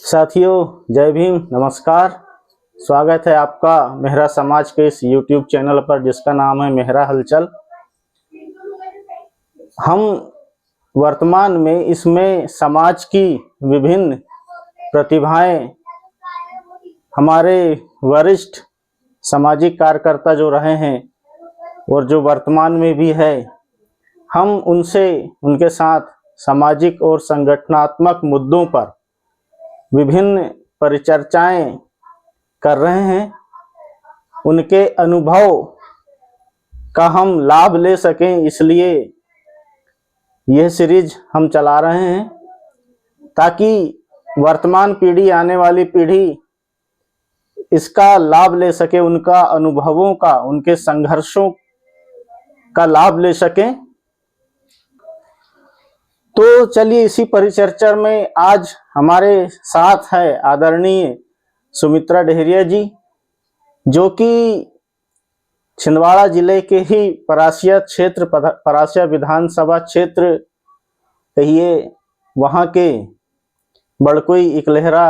साथियों, जय भीम, नमस्कार। स्वागत है आपका मेहरा समाज के इस YouTube चैनल पर जिसका नाम है मेहरा हलचल। हम वर्तमान में इसमें समाज की विभिन्न प्रतिभाएं, हमारे वरिष्ठ सामाजिक कार्यकर्ता जो रहे हैं और जो वर्तमान में भी है, हम उनके साथ सामाजिक और संगठनात्मक मुद्दों पर विभिन्न परिचर्चाएं कर रहे हैं। उनके अनुभव का हम लाभ ले सकें, इसलिए यह सीरीज हम चला रहे हैं ताकि वर्तमान पीढ़ी, आने वाली पीढ़ी इसका लाभ ले सके, उनका अनुभवों का, उनके संघर्षों का लाभ ले सकें। तो चलिए, इसी परिचर्चा में आज हमारे साथ है आदरणीय सुमित्रा डेहरिया जी, जो कि छिंदवाड़ा जिले के ही परासिया विधानसभा क्षेत्र कहिए, वहाँ के बड़कोई इकलेहरा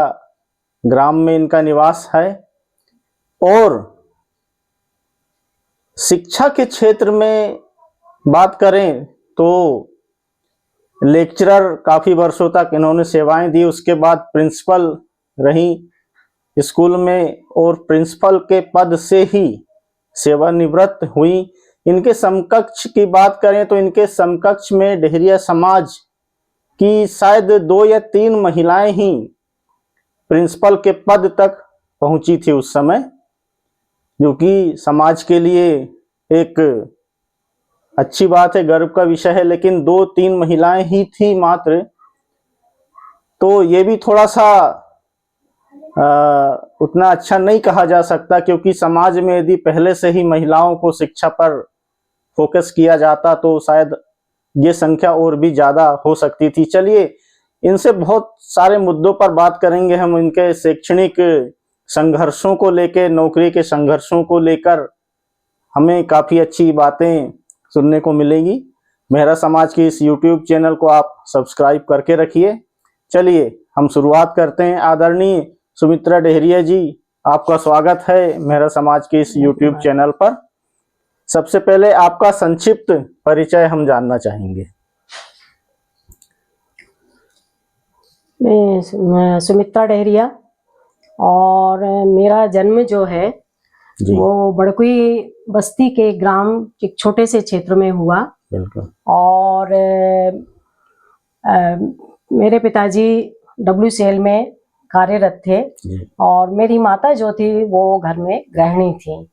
ग्राम में इनका निवास है और शिक्षा के क्षेत्र में बात करें तो लेक्चरर काफ़ी वर्षों तक इन्होंने सेवाएं दी। उसके बाद प्रिंसिपल रही स्कूल में और प्रिंसिपल के पद से ही सेवानिवृत्त हुई। इनके समकक्ष की बात करें तो इनके समकक्ष में डेहरिया समाज की शायद 2 या 3 महिलाएं ही प्रिंसिपल के पद तक पहुंची थी उस समय, जो कि समाज के लिए एक अच्छी बात है, गर्व का विषय है। लेकिन 2-3 महिलाएं ही थी मात्र, तो ये भी थोड़ा सा उतना अच्छा नहीं कहा जा सकता, क्योंकि समाज में यदि पहले से ही महिलाओं को शिक्षा पर फोकस किया जाता तो शायद ये संख्या और भी ज़्यादा हो सकती थी। चलिए, इनसे बहुत सारे मुद्दों पर बात करेंगे हम। इनके शैक्षणिक संघर्षों को लेकर, नौकरी के संघर्षों को लेकर हमें काफ़ी अच्छी बातें सुनने को मिलेगी। मेहरा समाज के इस YouTube चैनल को आप सब्सक्राइब करके रखिए। चलिए, हम शुरुआत करते हैं। आदरणीय सुमित्रा डेहरिया जी, आपका स्वागत है मेहरा समाज के इस YouTube चैनल पर। सबसे पहले आपका संक्षिप्त परिचय हम जानना चाहेंगे। मैं सुमित्रा डेहरिया और मेरा जन्म जो है वो बड़कुई बस्ती के ग्राम एक छोटे से क्षेत्र में हुआ। बिल्कुल। और मेरे पिताजी WCL में कार्यरत थे और मेरी माता जो थी वो घर में गृहिणी थी।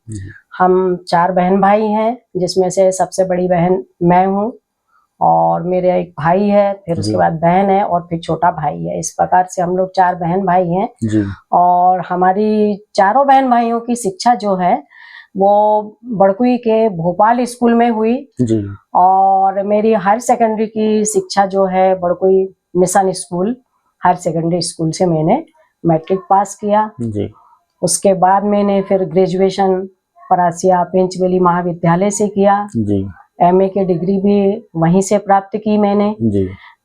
हम 4 बहन भाई हैं, जिसमें से सबसे बड़ी बहन मैं हूँ और मेरे एक भाई है, फिर उसके बाद बहन है और फिर छोटा भाई है। इस प्रकार से हम लोग 4 बहन भाई हैं और हमारी चारों बहन भाइयों की शिक्षा जो है वो बड़कुई के भोपाल स्कूल में हुई और मेरी हायर सेकेंडरी की शिक्षा जो है Badkui mission school higher secondary school से मैंने मैट्रिक पास किया। उसके बाद मैंने फिर ग्रेजुएशन परासिया पेंचवेली महाविद्यालय से किया। MA की डिग्री भी वहीं से प्राप्त की मैंने।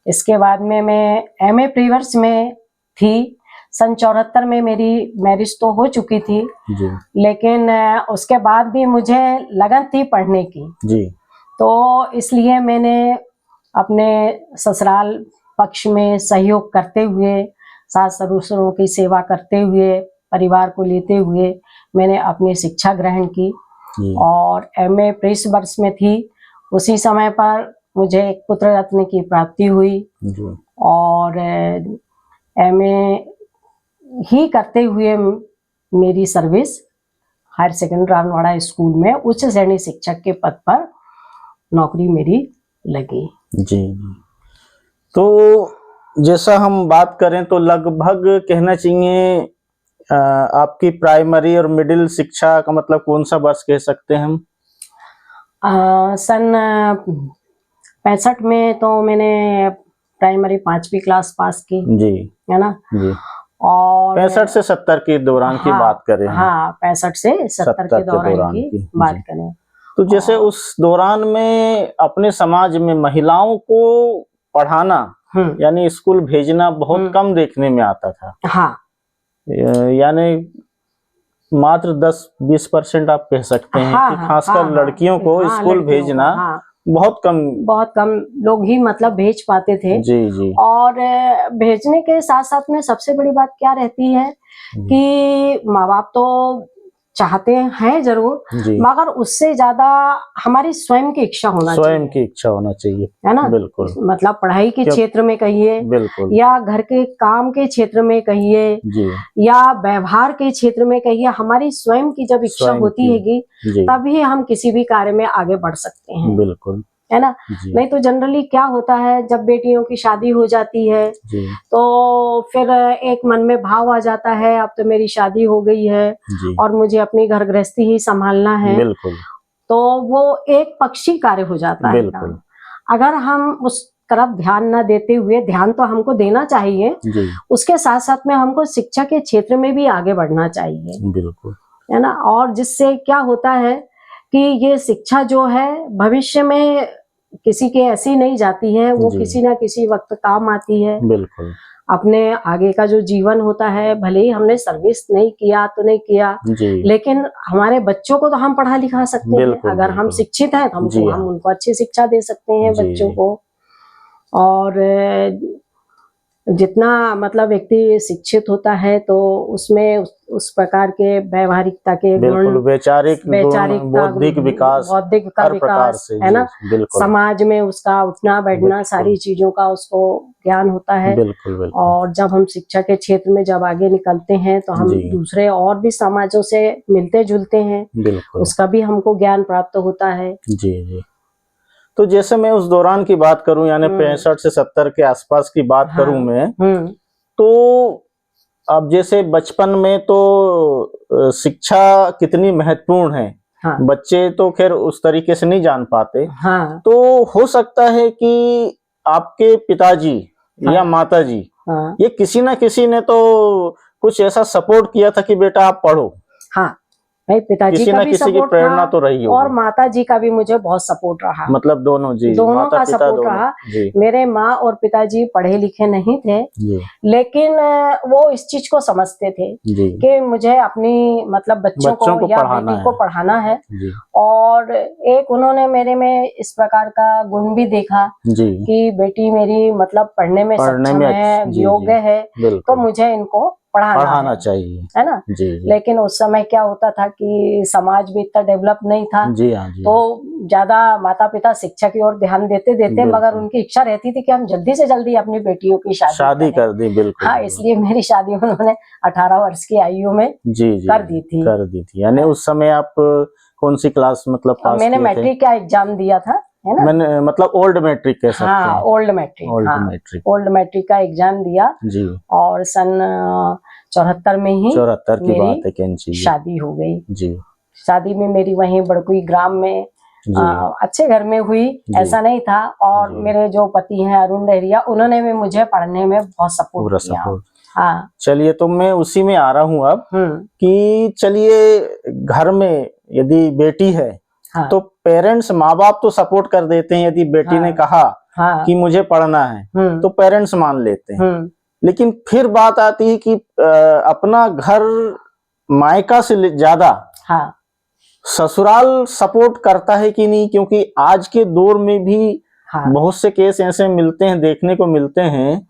इसके बाद में मैं MA प्रीवर्स में थी। सन 74 में मेरी मैरिज तो हो चुकी थी, लेकिन उसके बाद भी मुझे लगन थी पढ़ने की। तो इसलिए मैंने अपने ससुराल पक्ष में सहयोग करते हुए, सास ससुरों की सेवा करते हुए, परिवार को लेते हुए मैंने अपनी शिक्षा ग्रहण की और MA प्रीस वर्ष में थी। उसी समय पर मुझे एक पुत्र रत्न की प्राप्ति हुई और MA ही करते हुए मेरी सर्विस हायर सेकेंडरी रामवाड़ा स्कूल में उच्च श्रेणी शिक्षक के पद पर नौकरी मेरी लगी। तो जैसा हम बात करें तो लगभग कहना चाहिए आपकी प्राइमरी और मिडिल शिक्षा का मतलब कौन सा वर्ष कह सकते हैं हम? सन 65 में तो मैंने प्राइमरी 5वीं क्लास पास की, है ना। और 65 से 70 के दौरान की बात करें। हाँ, 65 से 70 के दौरान की बात करें तो जैसे उस दौरान में अपने समाज में महिलाओं को पढ़ाना यानी स्कूल भेजना बहुत कम देखने में आता था। हाँ, यानी मात्र 10-20% आप कह सकते हैं हाँ, कि हाँ, खासकर हाँ, लड़कियों को हाँ, स्कूल लड़कियों को, भेजना हाँ, बहुत कम लोग ही मतलब भेज पाते थे। जी जी और भेजने के साथ साथ में सबसे बड़ी बात क्या रहती है कि माँ बाप तो चाहते हैं जरूर, जी, मगर उससे ज्यादा हमारी स्वयं की इच्छा होना स्वयं चाहिए, की इच्छा होना चाहिए, है ना। बिल्कुल, मतलब पढ़ाई के क्षेत्र में कहिए, बिल्कुल या घर के काम के क्षेत्र में कहिए, जी, या व्यवहार के क्षेत्र में कहिए, हमारी स्वयं की जब इच्छा स्वयं होती की, हैगी जी, तभी हम किसी भी कार्य में आगे बढ़ सकते हैं, बिल्कुल, है ना। जी, नहीं तो जनरली क्या होता है, जब बेटियों की शादी हो जाती है जी, तो फिर एक मन में भाव आ जाता है, अब तो मेरी शादी हो गई है जी, और मुझे अपनी घर गृहस्थी ही संभालना है, बिल्कुल, तो वो एक पक्षी कार्य हो जाता है बिल्कुल, काम। अगर हम उस तरफ ध्यान न देते हुए, ध्यान तो हमको देना चाहिए, जी, उसके साथ साथ में हमको शिक्षा के क्षेत्र में भी आगे बढ़ना चाहिए, बिल्कुल, है ना। और जिससे क्या होता है कि ये शिक्षा जो है भविष्य में किसी के ऐसी नहीं जाती है, वो जी, किसी ना किसी वक्त काम आती है। बिल्कुल, अपने आगे का जो जीवन होता है, भले ही हमने सर्विस नहीं किया तो नहीं किया, जी, लेकिन हमारे बच्चों को तो हम पढ़ा लिखा सकते हैं। बिल्कुल, अगर हम बिल्कुल, शिक्षित हैं तो जी हम हाँ, उनको अच्छी शिक्षा दे सकते हैं जी, बच्चों जी, को। और जितना मतलब व्यक्ति शिक्षित होता है तो उसमें उस प्रकार के व्यवहारिकता के बिल्कुल, गुण, वैचारिक गुण, वैचारिकता, बौद्धिक विकास, बौद्धिक का हर प्रकार विकास, से, है जी, ना। बिल्कुल, समाज में उसका उठना बैठना, बिल्कुल, सारी चीजों का उसको ज्ञान होता है। बिल्कुल, बिल्कुल, और जब हम शिक्षा के क्षेत्र में जब आगे निकलते हैं तो हम जी, दूसरे और भी समाजों से मिलते जुलते हैं, बिल्कुल, उसका भी हमको ज्ञान प्राप्त होता है। जी, जी। तो जैसे मैं उस दौरान की बात करूं, यानी 65 से 70 के आसपास की बात हाँ, करूं मैं, तो अब जैसे बचपन में तो शिक्षा कितनी महत्वपूर्ण है, हाँ, बच्चे तो खैर उस तरीके से नहीं जान पाते। हाँ, तो हो सकता है कि आपके पिताजी हाँ, या माताजी, हाँ, ये किसी ना किसी ने तो कुछ ऐसा सपोर्ट किया था कि बेटा आप पढ़ो, हाँ। भाई पिताजी किसी का ना भी किसी की सपोर्ट प्रेरणा था तो रही और होगी, माता जी का भी मुझे बहुत सपोर्ट रहा। मतलब दोनों, जी, दोनों माता का पिता सपोर्ट दोनों, रहा। जी, मेरे माँ और पिताजी पढ़े लिखे नहीं थे, जी, लेकिन वो इस चीज को समझते थे जी, कि मुझे अपनी मतलब बच्चों बच्चों को को या पढ़ाना बेटी को है, पढ़ाना है। जी, और एक उन्होंने मेरे में इस प्रकार का गुण भी देखा जी, कि बेटी मेरी मतलब पढ़ने में पढ़ने सक्षम में है, जी, योग्य जी, है, तो बिल्कुल, मुझे इनको पढ़ाना पढ़ाना है चाहिए, ना। जी, जी, लेकिन उस समय क्या होता था कि समाज भी इतना डेवलप नहीं था, जी हाँ, जी तो हाँ, ज्यादा माता पिता शिक्षा की ओर ध्यान देते मगर बिल्कुल, उनकी इच्छा रहती थी कि हम जल्दी से जल्दी अपनी बेटियों की शादी शादी करें। कर दी, बिल्कुल, हाँ, बिल्कुल, इसलिए मेरी शादी उन्होंने 18 वर्ष की आयु में जी, जी, कर दी थी। कर दी थी। यानी उस समय आप कौन सी क्लास मतलब पास मैंने किए थे? मैट्रिक का एग्जाम दिया था, है ना। मैंने मतलब ओल्ड मैट्रिक कह सकते हाँ, हैं, ओल्ड मैट्रिक, ओल्ड हाँ, मैट्रिक, ओल्ड मैट्रिक का एग्जाम दिया। जी, और सन 74 में ही 74 की मेरी बात है कैंची जी, शादी हो गई। जी, शादी में मेरी वहीं बड़कुई ग्राम में जी, अच्छे घर में हुई, जी, ऐसा नहीं था। और जी, मेरे जो पति हैं अरुण लहरिया, उन्होंने भी मुझे पढ़ने में बहुत सपोर्ट पूरा किया। सपोर्ट। हाँ, चलिए, तो मैं उसी में आ रहा हूँ अब कि चलिए, घर में यदि बेटी है हाँ, तो पेरेंट्स, माँ बाप तो सपोर्ट कर देते हैं, यदि बेटी ने हाँ, कहा हाँ, कि मुझे पढ़ना है तो पेरेंट्स मान लेते हैं। लेकिन फिर बात आती है कि अपना घर मायका से ज्यादा हाँ, ससुराल सपोर्ट करता है कि नहीं, क्योंकि आज के दौर में भी हाँ, बहुत से केस ऐसे मिलते हैं, देखने को मिलते हैं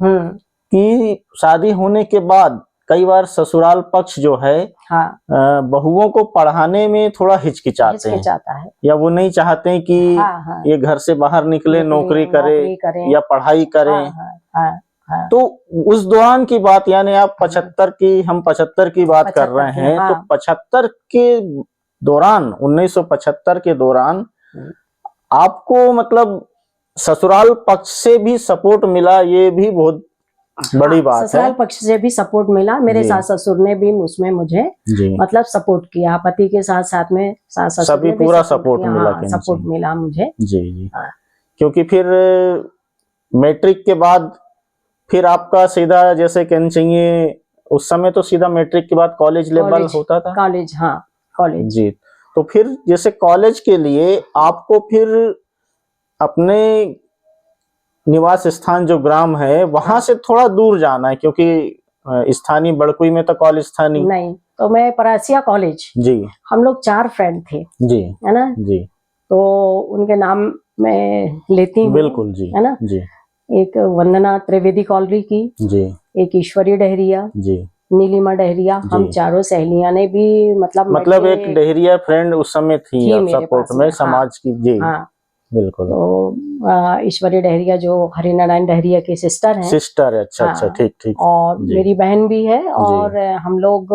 कि शादी होने के बाद कई बार ससुराल पक्ष जो है हाँ, बहुओं को पढ़ाने में थोड़ा हिचकिचाते हैं, हिचकिचाता है। या वो नहीं चाहते हैं कि हाँ, हाँ, ये घर से बाहर निकले, नौकरी करे करें, या पढ़ाई करें। हाँ, हाँ, हाँ, हाँ, तो उस दौरान की बात, यानी आप 75 की, हम 75 की बात कर 75 रहे की, हैं, तो हाँ। 75 के दौरान, 1975 के दौरान आपको मतलब ससुराल पक्ष से भी सपोर्ट मिला, ये भी बहुत बड़ी हाँ, बात है। ससुराल पक्ष से भी सपोर्ट मिला। मेरे जी, सास ससुर ने भी उसमें मुझे जी, मतलब सपोर्ट किया। पति के साथ साथ में सास ससुर सभी ने भी पूरा सपोर्ट सपोर्ट किया। मिला, हाँ, सपोर्ट मिला मुझे। जी, जी, हाँ, क्योंकि फिर मैट्रिक के बाद फिर आपका सीधा, जैसे कहना चाहिए, उस समय तो सीधा मैट्रिक के बाद कॉलेज लेवल होता था। कॉलेज, हाँ, कॉलेज। जी, तो फिर जैसे कॉलेज के लिए आपको फिर अपने निवास स्थान जो ग्राम है वहां से थोड़ा दूर जाना है, क्योंकि स्थानीय बड़कुई में तो कॉलेज था नहीं, तो मैं परासिया कॉलेज, जी हम लोग 4 फ्रेंड थे, जी है ना। जी तो उनके नाम मैं लेती हूँ, बिल्कुल जी, है ना। जी एक वंदना त्रिवेदी कॉलरी की, जी एक ईश्वरी डहरिया, जी नीलिमा डहरिया, हम जी। चारों सहेलियां ने भी मतलब एक डहेरिया फ्रेंड उस समय थी आप मेरे सपोर्ट पास में में, समाज की जी हाँ। बिल्कुल। तो ईश्वरी डहरिया जो हरिनारायण डहरिया की सिस्टर हैं, सिस्टर, अच्छा अच्छा, हाँ, ठीक ठीक और जी मेरी बहन भी है, और हम लोग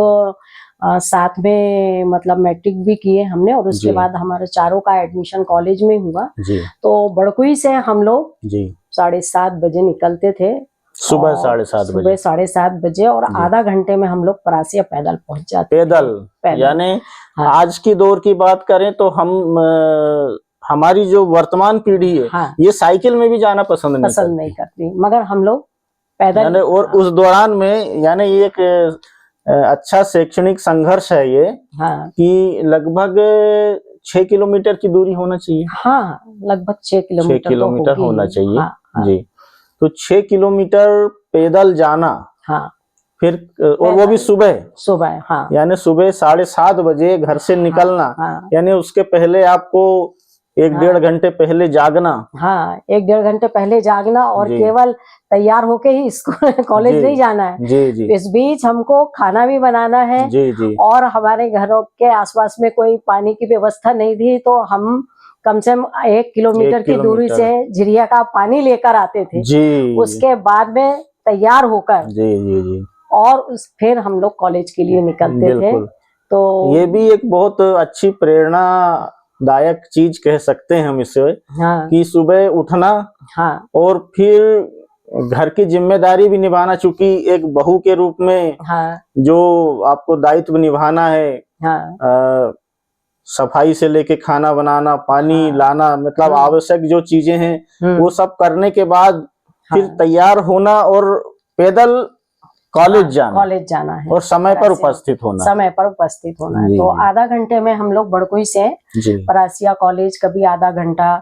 साथ में मैट्रिक भी किए हमने, और उसके जी बाद हमारे चारों का एडमिशन कॉलेज में हुआ। जी तो बड़कुई से हम लोग जी 7:30 बजे निकलते थे, सुबह और 7:30 सुबह बजे 7:30 बजे, और जी। आधा घंटे में हम लोग परासिया पैदल पहुंच जाते थे। पैदल यानी हाँ। आज की दौर की बात करें तो हम हमारी जो वर्तमान पीढ़ी है हाँ, ये साइकिल में भी जाना पसंद नहीं करती, मगर हम लोग पैदल, यानी और उस दौरान में यानी ये एक अच्छा शैक्षणिक संघर्ष है ये, हाँ, कि लगभग 6 किलोमीटर की दूरी होना चाहिए। हाँ, लगभग 6 6 किलोमीटर किलोमीटर तो होना होगी। चाहिए हाँ, हाँ, जी। तो 6 किलोमीटर पैदल जाना, हाँ, फिर और वो भी सुबह, हाँ, यानी सुबह 7:30 बजे घर से निकलना, हाँ, यानी उसके पहले आपको 1-1.5 घंटे पहले जागना, हाँ, 1-1.5 घंटे पहले जागना, और जी केवल तैयार होके ही स्कूल कॉलेज जी नहीं जाना है। जी जी इस बीच हमको खाना भी बनाना है, जी जी और हमारे घरों के आसपास में कोई पानी की व्यवस्था नहीं थी, तो हम कम से कम 1 किलोमीटर की दूरी से झिरिया का पानी लेकर आते थे जी उसके बाद में तैयार होकर, जी जी जी और फिर हम लोग कॉलेज के लिए निकलते थे। बिल्कुल। तो ये भी एक बहुत अच्छी प्रेरणादायक चीज कह सकते हैं हम इसे, हाँ, कि सुबह उठना, हाँ, और फिर घर की जिम्मेदारी भी निभाना, चूंकि एक बहू के रूप में हाँ, जो आपको दायित्व निभाना है, हाँ, सफाई से लेके खाना बनाना, पानी हाँ, लाना, मतलब आवश्यक जो चीजें हैं वो सब करने के बाद फिर तैयार होना और पैदल कॉलेज जाना है, और समय पर उपस्थित होना है। तो आधा घंटे में हम लोग बड़कुई से परासिया कॉलेज, कभी आधा घंटा,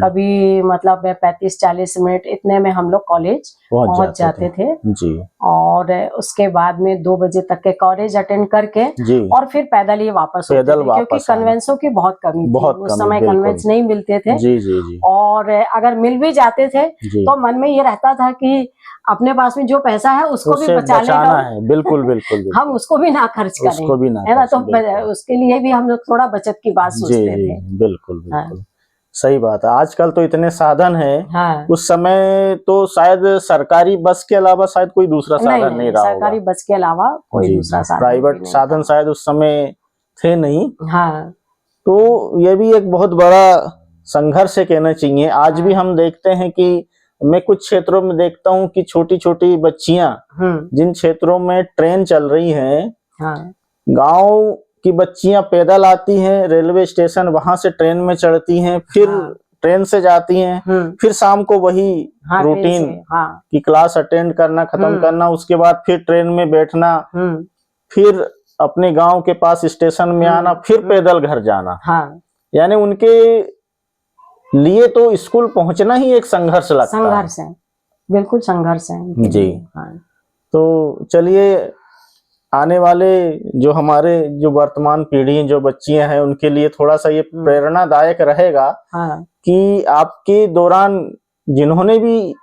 कभी 35-40 मिनट, इतने में हम लोग कॉलेज पहुंच जाते थे जी। और उसके बाद में 2 बजे तक के कॉलेज अटेंड करके और फिर पैदल ही वापस होते थे, क्योंकि कन्वेंसों की बहुत कमी थी उस समय, कन्वेंस नहीं मिलते थे। जी जी जी। और अगर मिल भी जाते थे तो मन में ये रहता था कि अपने पास में जो पैसा है उसको भी बचाना है। बिल्कुल बिल्कुल हम उसको भी ना खर्च करें, है ना। तो उसके लिए भी हम लोग थोड़ा बचत की बात सोचते थे। बिल्कुल बिल्कुल सही बात है। आजकल तो इतने साधन है, उस समय तो शायद सरकारी बस के अलावा शायद कोई दूसरा साधन नहीं रहा होगा। सरकारी बस के अलावा कोई दूसरा साधन, प्राइवेट साधन शायद उस समय थे नहीं। हाँ, तो ये भी एक बहुत बड़ा संघर्ष है कहना चाहिए। आज भी हम देखते हैं कि मैं कुछ क्षेत्रों में देखता हूँ कि छोटी छोटी बच्चियां, जिन क्षेत्रों में ट्रेन चल रही है, गांव की बच्चियां पैदल आती हैं रेलवे स्टेशन, वहां से ट्रेन में चढ़ती हैं, फिर ट्रेन से जाती हैं, फिर शाम को वही रूटीन की क्लास अटेंड करना, खत्म करना, उसके बाद फिर ट्रेन में बैठना, फिर अपने गांव के पास स्टेशन में आना, फिर पैदल घर जाना। यानी उनके लिए तो स्कूल पहुंचना ही एक संघर्ष लगता है। संघर्ष है, बिल्कुल संघर्ष है जी। तो चलिए, आने वाले जो हमारे जो वर्तमान पीढ़ी जो बच्चियां हैं उनके लिए थोड़ा सा ये प्रेरणादायक रहेगा कि आपके दौरान जिन्होंने भी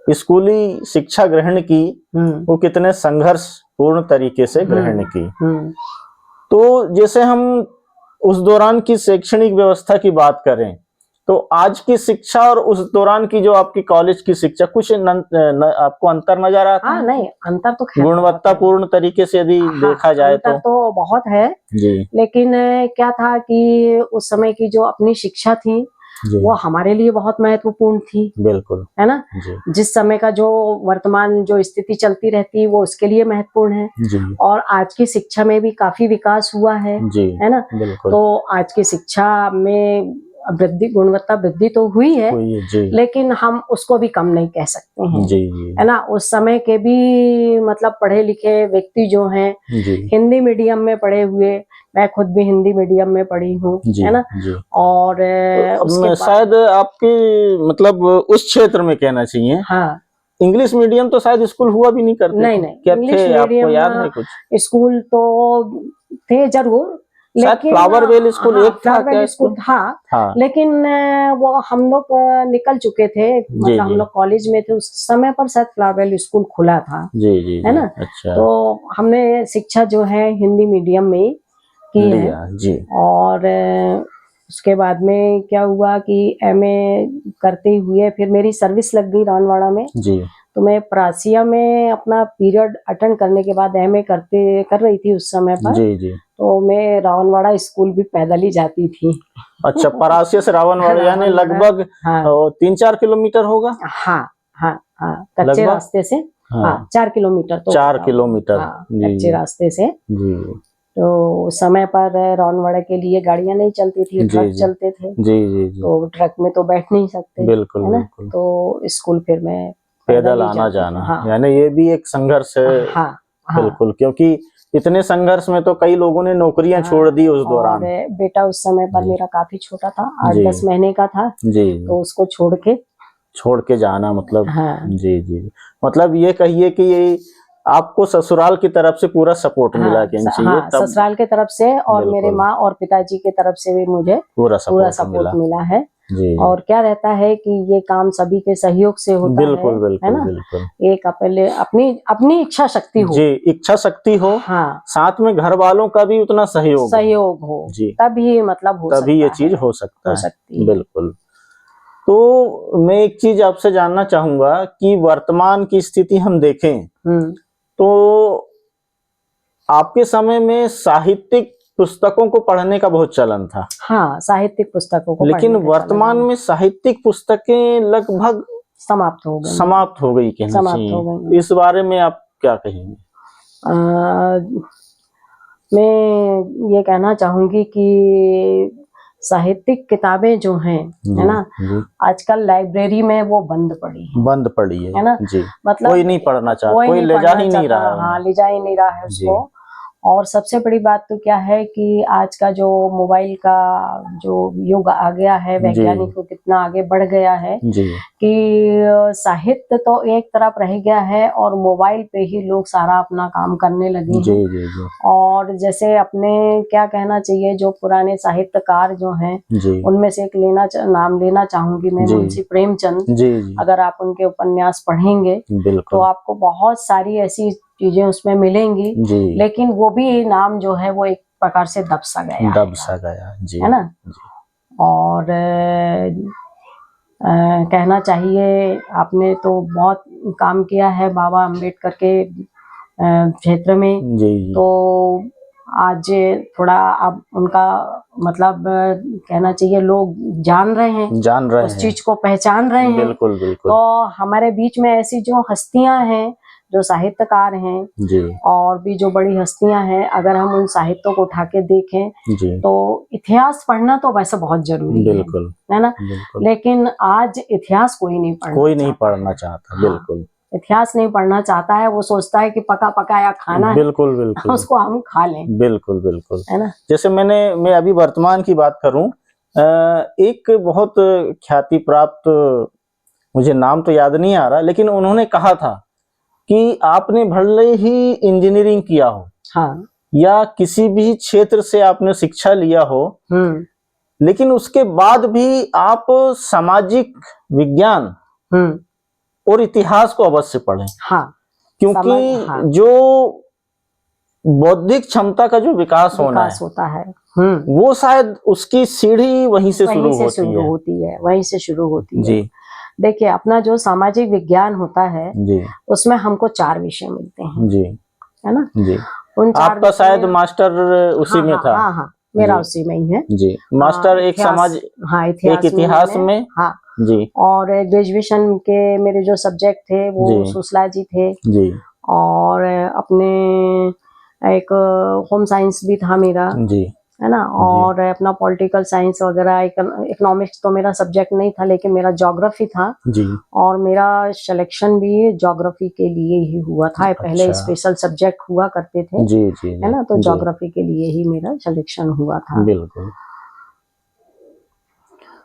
स्कूली शिक्षा ग्रहण की वो कितने संघर्ष पूर्ण तरीके से ग्रहण की। तो जैसे हम उस दौरान की शैक्षणिक व्यवस्था की बात करें तो आज की शिक्षा और उस दौरान की जो आपकी कॉलेज की शिक्षा, कुछ आपको अंतर नजर आता है? नहीं, अंतर तो गुणवत्तापूर्ण तरीके से यदि देखा जाए तो बहुत है जी। लेकिन क्या था कि उस समय की जो अपनी शिक्षा थी वो हमारे लिए बहुत महत्वपूर्ण थी। बिल्कुल, है ना। जिस समय का जो वर्तमान जो स्थिति चलती रहती है वो उसके लिए महत्वपूर्ण है जी। और आज की शिक्षा में भी काफी विकास हुआ है जी। है ना। तो आज की शिक्षा में वृद्धि, गुणवत्ता वृद्धि तो हुई है लेकिन हम उसको भी कम नहीं कह सकते हैं जी। है ना। उस समय के भी पढ़े लिखे व्यक्ति जो हैं हिंदी मीडियम में पढ़े हुए, मैं खुद भी हिंदी मीडियम में पढ़ी हूँ, जी है ना। जी। और उसके बाद शायद आपकी मतलब उस क्षेत्र में कहना चाहिए, हाँ इंग्लिश मीडियम तो शायद स्कूल हुआ भी नहीं करते नहीं थे। नहीं, क्या इंग्लिश थे, आपको मीडियम याद है कुछ? स्कूल तो थे जरूर, शायद लेकिन फ्लावरवेल स्कूल हाँ, एक था फ्लावरवेल क्या स्कूल स्कूल? था, हाँ लेकिन वो हम लोग निकल चुके थे, जी मतलब हम जी लोग कॉलेज में थे उस समय पर शायद फ्लावरवेल स्कूल खुला था, जी जी है जी। ना। अच्छा, तो हमने शिक्षा जो है हिंदी मीडियम में ही की है। लिया जी। और उसके बाद में क्या हुआ कि एमए करते हुए फिर मेरी सर्विस लग गई रानवाड़ा में। जी तो मैं प्रासिया में अपना पीरियड अटेंड करने के बाद एमए कर रही थी उस समय पर। जी जी। तो मैं रावणवाड़ा स्कूल भी पैदल ही जाती थी। अच्छा, परासिया से रावणवाड़ा यानी रावणवाड़ा, लगभग हाँ 3-4 किलोमीटर होगा हाँ हाँ हाँ, कच्चे लगभग। रास्ते से हाँ हाँ 4 किलोमीटर तो 4 होगा वो। किलोमीटर हाँ जी कच्चे रास्ते से। जी तो उस समय पर रावणवाड़ा के लिए गाड़ियां नहीं चलती थी, जी ट्रक जी चलते थे। जी जी जी। तो ट्रक में तो बैठ नहीं सकते, बिल्कुल है ना। बिल्कुल। तो स्कूल फिर मैं पैदल ही आना जाती थी। जाना, हाँ यानी ये भी एक संघर्ष है। हाँ हाँ बिल्कुल, क्योंकि इतने संघर्ष में तो कई लोगों ने नौकरियां छोड़ दी उस और दौरान। बेटा उस समय पर जी मेरा काफी छोटा था, जी 8-10 महीने का था। जी। तो उसको छोड़ के जाना मतलब, हाँ जी जी, मतलब ये कहिए कि ये आपको ससुराल की तरफ से पूरा सपोर्ट मिला कहीं चाहिए हाँ तब। ससुराल के तरफ से और मेरे बिल्कुल, माँ और पिताजी के तरफ से भी मुझे पूरा पूरा सपोर्ट सपोर्ट मिला है। जी और क्या रहता है कि ये काम सभी के सहयोग से होता बिल्कुल है बिल्कुल ना। बिल्कुल एक पहले अपनी अपनी इच्छा शक्ति हो, जी, इच्छा शक्ति हो, हाँ साथ में घर वालों का भी उतना सहयोग हो, जी, तभी मतलब हो तभी ये सकता चीज है, हो सकता हो है। सकती है। बिल्कुल। तो मैं एक चीज आपसे जानना चाहूंगा कि वर्तमान की स्थिति हम देखें तो आपके समय में साहित्यिक पुस्तकों को पढ़ने का बहुत चलन था, हाँ साहित्यिक पुस्तकों को लेकिन पढ़ने का वर्तमान चलन में साहित्यिक पुस्तकें लगभग समाप्त हो गई, समाप्त हो गई कहना समाप्त हो चाहिए। गई। इस बारे में आप क्या कहेंगे? मैं ये कहना चाहूंगी कि साहित्यिक किताबें जो हैं, है ना, जी आजकल लाइब्रेरी में वो बंद पड़ी है बंद पड़ी है ना। जी, मतलब कोई नहीं पढ़ना चाहता, कोई कोई नहीं ले जा पढ़ना ही नहीं चाहता, रहा हाँ है ले जा ही नहीं रहा है जी उसको। और सबसे बड़ी बात तो क्या है कि आज का जो मोबाइल का जो युग आ गया है, वैज्ञानिक को कितना आगे बढ़ गया है जी कि साहित्य तो एक तरफ रह गया है और मोबाइल पे ही लोग सारा अपना काम करने लगे जी हैं। जी जी और जैसे अपने क्या कहना चाहिए, जो पुराने साहित्यकार जो हैं जी उनमें से एक नाम लेना चाहूंगी मैं, जी मुंशी प्रेमचंद। जी जी अगर आप उनके उपन्यास पढ़ेंगे तो बिल्कुल आपको बहुत सारी ऐसी चीजें उसमें मिलेंगी, जी, लेकिन वो भी नाम जो है वो एक प्रकार से दब सा गया दब सा गया जी, है ना। जी और कहना चाहिए आपने तो बहुत काम किया है बाबा अम्बेडकर के क्षेत्र में। जी जी तो आज थोड़ा अब उनका मतलब कहना चाहिए लोग जान रहे हैं, जान रहे उस हैं, चीज को पहचान रहे हैं। बिल्कुल बिल्कुल तो हमारे बीच में ऐसी जो हस्तियां हैं, जो साहित्यकार हैं जी और भी जो बड़ी हस्तियां हैं, अगर हम उन साहित्यों को उठा के देखें जी तो इतिहास पढ़ना तो वैसे बहुत जरूरी बिल्कुल है ना। बिल्कुल, लेकिन आज इतिहास कोई नहीं पढ़ना चाहता हाँ, बिल्कुल, इतिहास नहीं पढ़ना चाहता है। वो सोचता है कि पका पकाया खाना बिल्कुल है, बिल्कुल उसको हम खा लें, बिल्कुल बिल्कुल। है ना। जैसे मैं अभी वर्तमान की बात करूं, एक बहुत ख्याति प्राप्त, मुझे नाम तो याद नहीं आ रहा, लेकिन उन्होंने कहा था कि आपने भले ही इंजीनियरिंग किया हो हाँ या किसी भी क्षेत्र से आपने शिक्षा लिया हो, लेकिन उसके बाद भी आप सामाजिक विज्ञान और इतिहास को अवश्य पढ़ें। हाँ क्योंकि हाँ, जो बौद्धिक क्षमता का जो विकास होता है वो शायद उसकी सीढ़ी वहीं से शुरू होती है, वहीं से शुरू होती है। जी देखिए अपना जो सामाजिक विज्ञान होता है जी उसमें हमको 4 विषय मिलते हैं, जी है ना। जी, उन 4 आपका शायद मास्टर उसी में था। हाँ मेरा उसी में ही है जी, मास्टर एक समाज, हाँ एक इतिहास में हाँ जी, और ग्रेजुएशन के मेरे जो सब्जेक्ट थे वो सोशलॉजी थे जी और अपने एक होम साइंस भी था मेरा, जी है ना। और अपना पॉलिटिकल साइंस वगैरह, इकोनॉमिक्स तो मेरा सब्जेक्ट नहीं था, लेकिन मेरा ज्योग्राफी था जी। और मेरा सिलेक्शन भी ज्योग्राफी के लिए ही हुआ था। पहले अच्छा। स्पेशल सब्जेक्ट हुआ करते थे, जी जी है ना, तो जी, ज्योग्राफी के लिए ही मेरा सिलेक्शन हुआ था। बिल्कुल।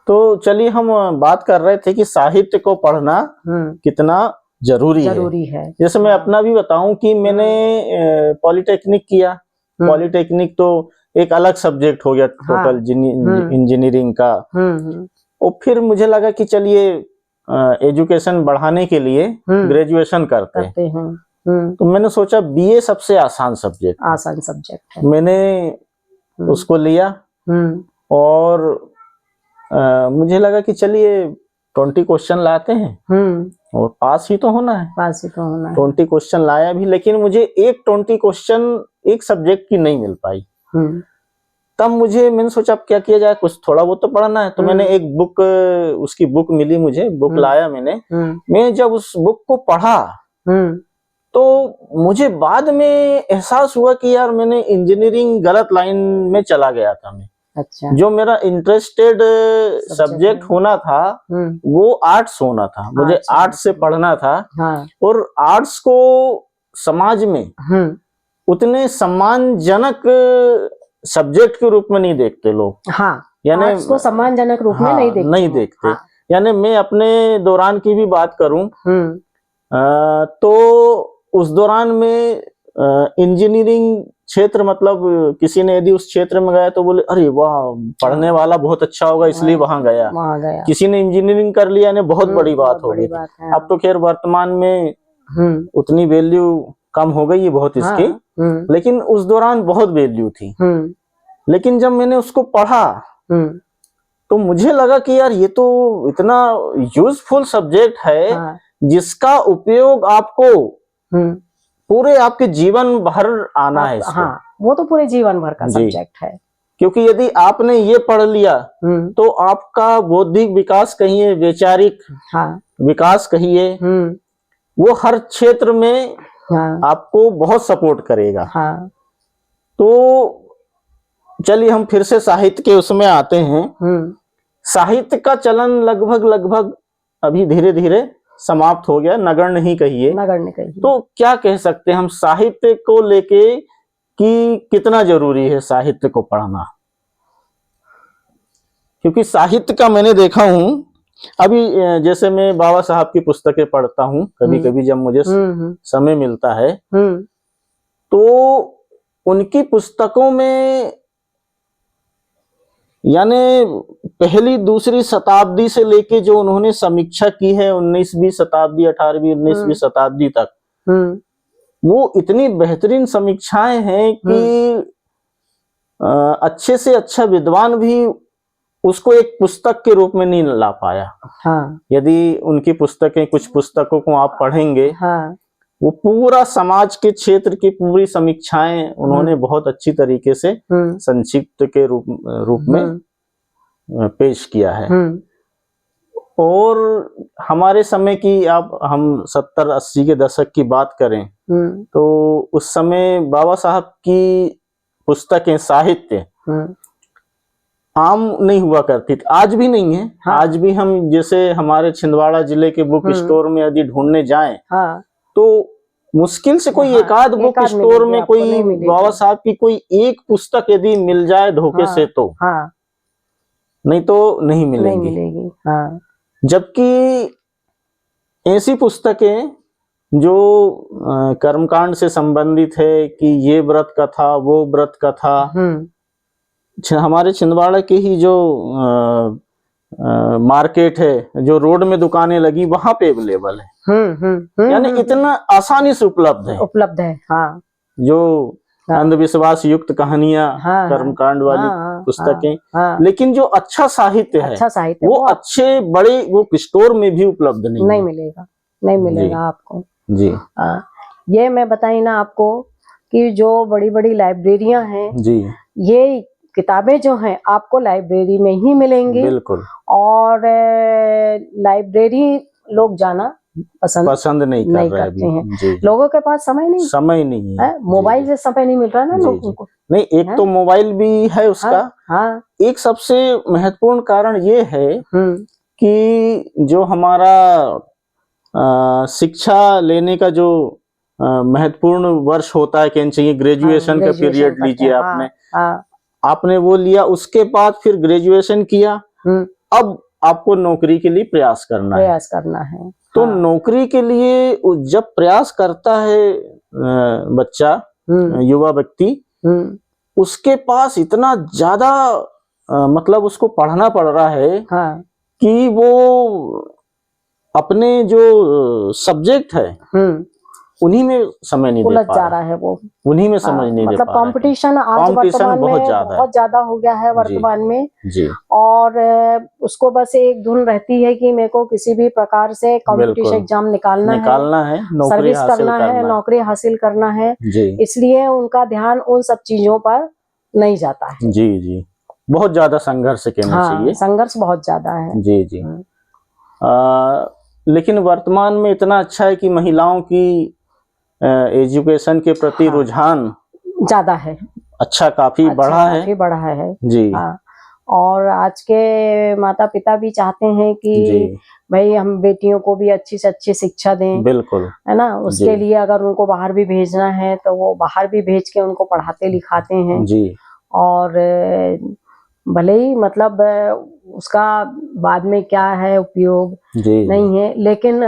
तो चलिए हम बात कर रहे थे कि साहित्य को पढ़ना कितना जरूरी है। जैसे मैं अपना भी बताऊं कि मैंने पॉलिटेक्निक किया। पॉलिटेक्निक तो एक अलग सब्जेक्ट हो गया टोटल इंजीनियरिंग का। और फिर मुझे लगा कि चलिए एजुकेशन बढ़ाने के लिए ग्रेजुएशन करते हैं। तो मैंने सोचा बीए सबसे आसान सब्जेक्ट है। मैंने उसको लिया और मुझे लगा कि चलिए 20 क्वेश्चन लाते हैं और पास ही तो होना है। 20 क्वेश्चन लाया भी, लेकिन मुझे एक 20 क्वेश्चन एक सब्जेक्ट की नहीं मिल पाई। तब मैंने सोचा अब क्या किया जाए, कुछ थोड़ा बहुत तो पढ़ना है। तो मैंने एक बुक, उसकी बुक मिली मुझे, बुक लाया मैं जब उस बुक को पढ़ा तो मुझे बाद में एहसास हुआ कि यार मैंने इंजीनियरिंग गलत लाइन में चला गया था मैं। अच्छा। जो मेरा इंटरेस्टेड सब्जेक्ट होना था वो आर्ट्स होना था, मुझे आर्ट्स से पढ़ना था। और आर्ट्स को समाज में उतने सम्मानजनक सब्जेक्ट के रूप में नहीं देखते लोग। यानी आर्ट्स को सम्मानजनक रूप में नहीं देखते। यानी मैं अपने दौरान की भी बात करूं तो उस दौरान में इंजीनियरिंग क्षेत्र, मतलब किसी ने यदि उस क्षेत्र में गया तो बोले अरे वाह पढ़ने वाला बहुत अच्छा होगा इसलिए वहां गया। किसी ने इंजीनियरिंग कर लिया ने बहुत बड़ी बात हो गई। अब तो खैर वर्तमान में उतनी वैल्यू कम हो गई है बहुत इसकी, लेकिन उस दौरान बहुत वैल्यू थी। लेकिन जब मैंने उसको पढ़ा तो मुझे लगा कि यार ये तो इतना यूजफुल सब्जेक्ट है जिसका उपयोग आपको पूरे आपके जीवन भर आना है इसको। वो तो पूरे जीवन भर का सब्जेक्ट है। क्योंकि यदि आपने ये पढ़ लिया तो आपका बौद्धिक विकास कहिए, वैचारिक विकास कहिए, वो हर क्षेत्र में आपको बहुत सपोर्ट करेगा। तो चलिए हम फिर से साहित्य के उसमें आते हैं। साहित्य का चलन लगभग अभी धीरे धीरे समाप्त हो गया, नगण्य ही कहिए। तो क्या कह सकते हैं हम साहित्य को लेके कि कितना जरूरी है साहित्य को पढ़ना? क्योंकि साहित्य का मैंने देखा हूं, अभी जैसे मैं बाबा साहब की पुस्तकें पढ़ता हूं कभी कभी जब मुझे समय मिलता है, तो उनकी पुस्तकों में यानी पहली दूसरी शताब्दी से लेके जो उन्होंने समीक्षा की है 19वीं शताब्दी, 18वीं 19वीं शताब्दी तक, वो इतनी बेहतरीन समीक्षाएं हैं कि अच्छे से अच्छा विद्वान भी उसको एक पुस्तक के रूप में नहीं ला पाया। यदि उनकी पुस्तकें, कुछ पुस्तकों को आप पढ़ेंगे, वो पूरा समाज के क्षेत्र की पूरी समीक्षाएं उन्होंने बहुत अच्छी तरीके से संक्षिप्त के रूप में पेश किया है। और हमारे समय की हम 70-80 के दशक की बात करें तो उस समय बाबा साहब की पुस्तकें, साहित्य आम नहीं हुआ करती थी, आज भी नहीं है। आज भी हम जैसे हमारे छिंदवाड़ा जिले के बुक स्टोर में यदि ढूंढने जाएं तो मुश्किल से कोई एकाध बुक स्टोर में कोई बाबा साहब की कोई एक पुस्तक यदि मिल जाए धोखे से तो, नहीं तो नहीं मिलेगी। जबकि ऐसी पुस्तकें जो कर्मकांड से संबंधित है कि ये व्रत कथा, वो व्रत कथा, हमारे छिंदवाड़ा के ही जो मार्केट है, जो रोड में दुकानें लगी, वहां पे अवेलेबल है। यानी इतना आसानी से उपलब्ध है। जो अंधविश्वास युक्त कहानियां, कर्मकांड वाली पुस्तकें, लेकिन जो अच्छा साहित्य है वो अच्छे बड़े वो स्टोर में भी उपलब्ध नहीं मिलेगा आपको जी। ये मैं बताई ना आपको कि जो बड़ी बड़ी लाइब्रेरियां हैं जी, ये किताबें जो हैं आपको लाइब्रेरी में ही मिलेंगी। बिल्कुल। और लाइब्रेरी लोग जाना पसंद नहीं नहीं कर रहे करते हैं। अभी। जी लोगों के पास समय नहीं समय नहीं है। है, मोबाइल से समय नहीं मिल रहा ना जी, लोगों जी। को। नहीं, एक हैं? तो मोबाइल भी है उसका। हाँ एक सबसे महत्वपूर्ण कारण ये है कि जो हमारा शिक्षा लेने का जो महत्वपूर्ण वर्ष होता है, कहना चाहिए ग्रेजुएशन का ग्रेजुएशन पीरियड करते लीजिए हैं। आपने, हाँ आपने वो लिया, उसके बाद फिर ग्रेजुएशन किया, अब आपको नौकरी के लिए प्रयास करना है। प्रयास करना है। तो नौकरी के लिए जब प्रयास करता है बच्चा, युवा व्यक्ति, उसके पास इतना ज्यादा मतलब उसको पढ़ना पड़ रहा है कि वो अपने जो सब्जेक्ट है उन्हीं में समय नहीं दे पा जा रहा है, वो उन्हीं में समझ नहीं दे मतलब पा रहा है। कंपटीशन आज वर्तमान में बहुत ज्यादा हो गया है वर्तमान में। जी। और उसको बस एक धुन रहती है कि मेरे को किसी भी प्रकार से कंपटीशन एग्जाम निकालना है, सर्विस करना है, नौकरी हासिल करना है। इसलिए उनका ध्यान उन सब चीजों पर नहीं जाता है। जी जी, बहुत ज्यादा संघर्ष कहना चाहिए। संघर्ष बहुत ज्यादा है। जी जी। लेकिन वर्तमान में इतना अच्छा है कि महिलाओं की एजुकेशन के प्रति रुझान ज्यादा है, अच्छा काफी बढ़ा है जी। और आज के माता पिता भी चाहते हैं कि भाई हम बेटियों को भी अच्छी से अच्छी शिक्षा दें। बिल्कुल, है ना। उसके लिए अगर उनको बाहर भी भेजना है तो वो बाहर भी भेज के उनको पढ़ाते लिखाते हैं जी। और भले ही मतलब उसका बाद में क्या है उपयोग नहीं है, लेकिन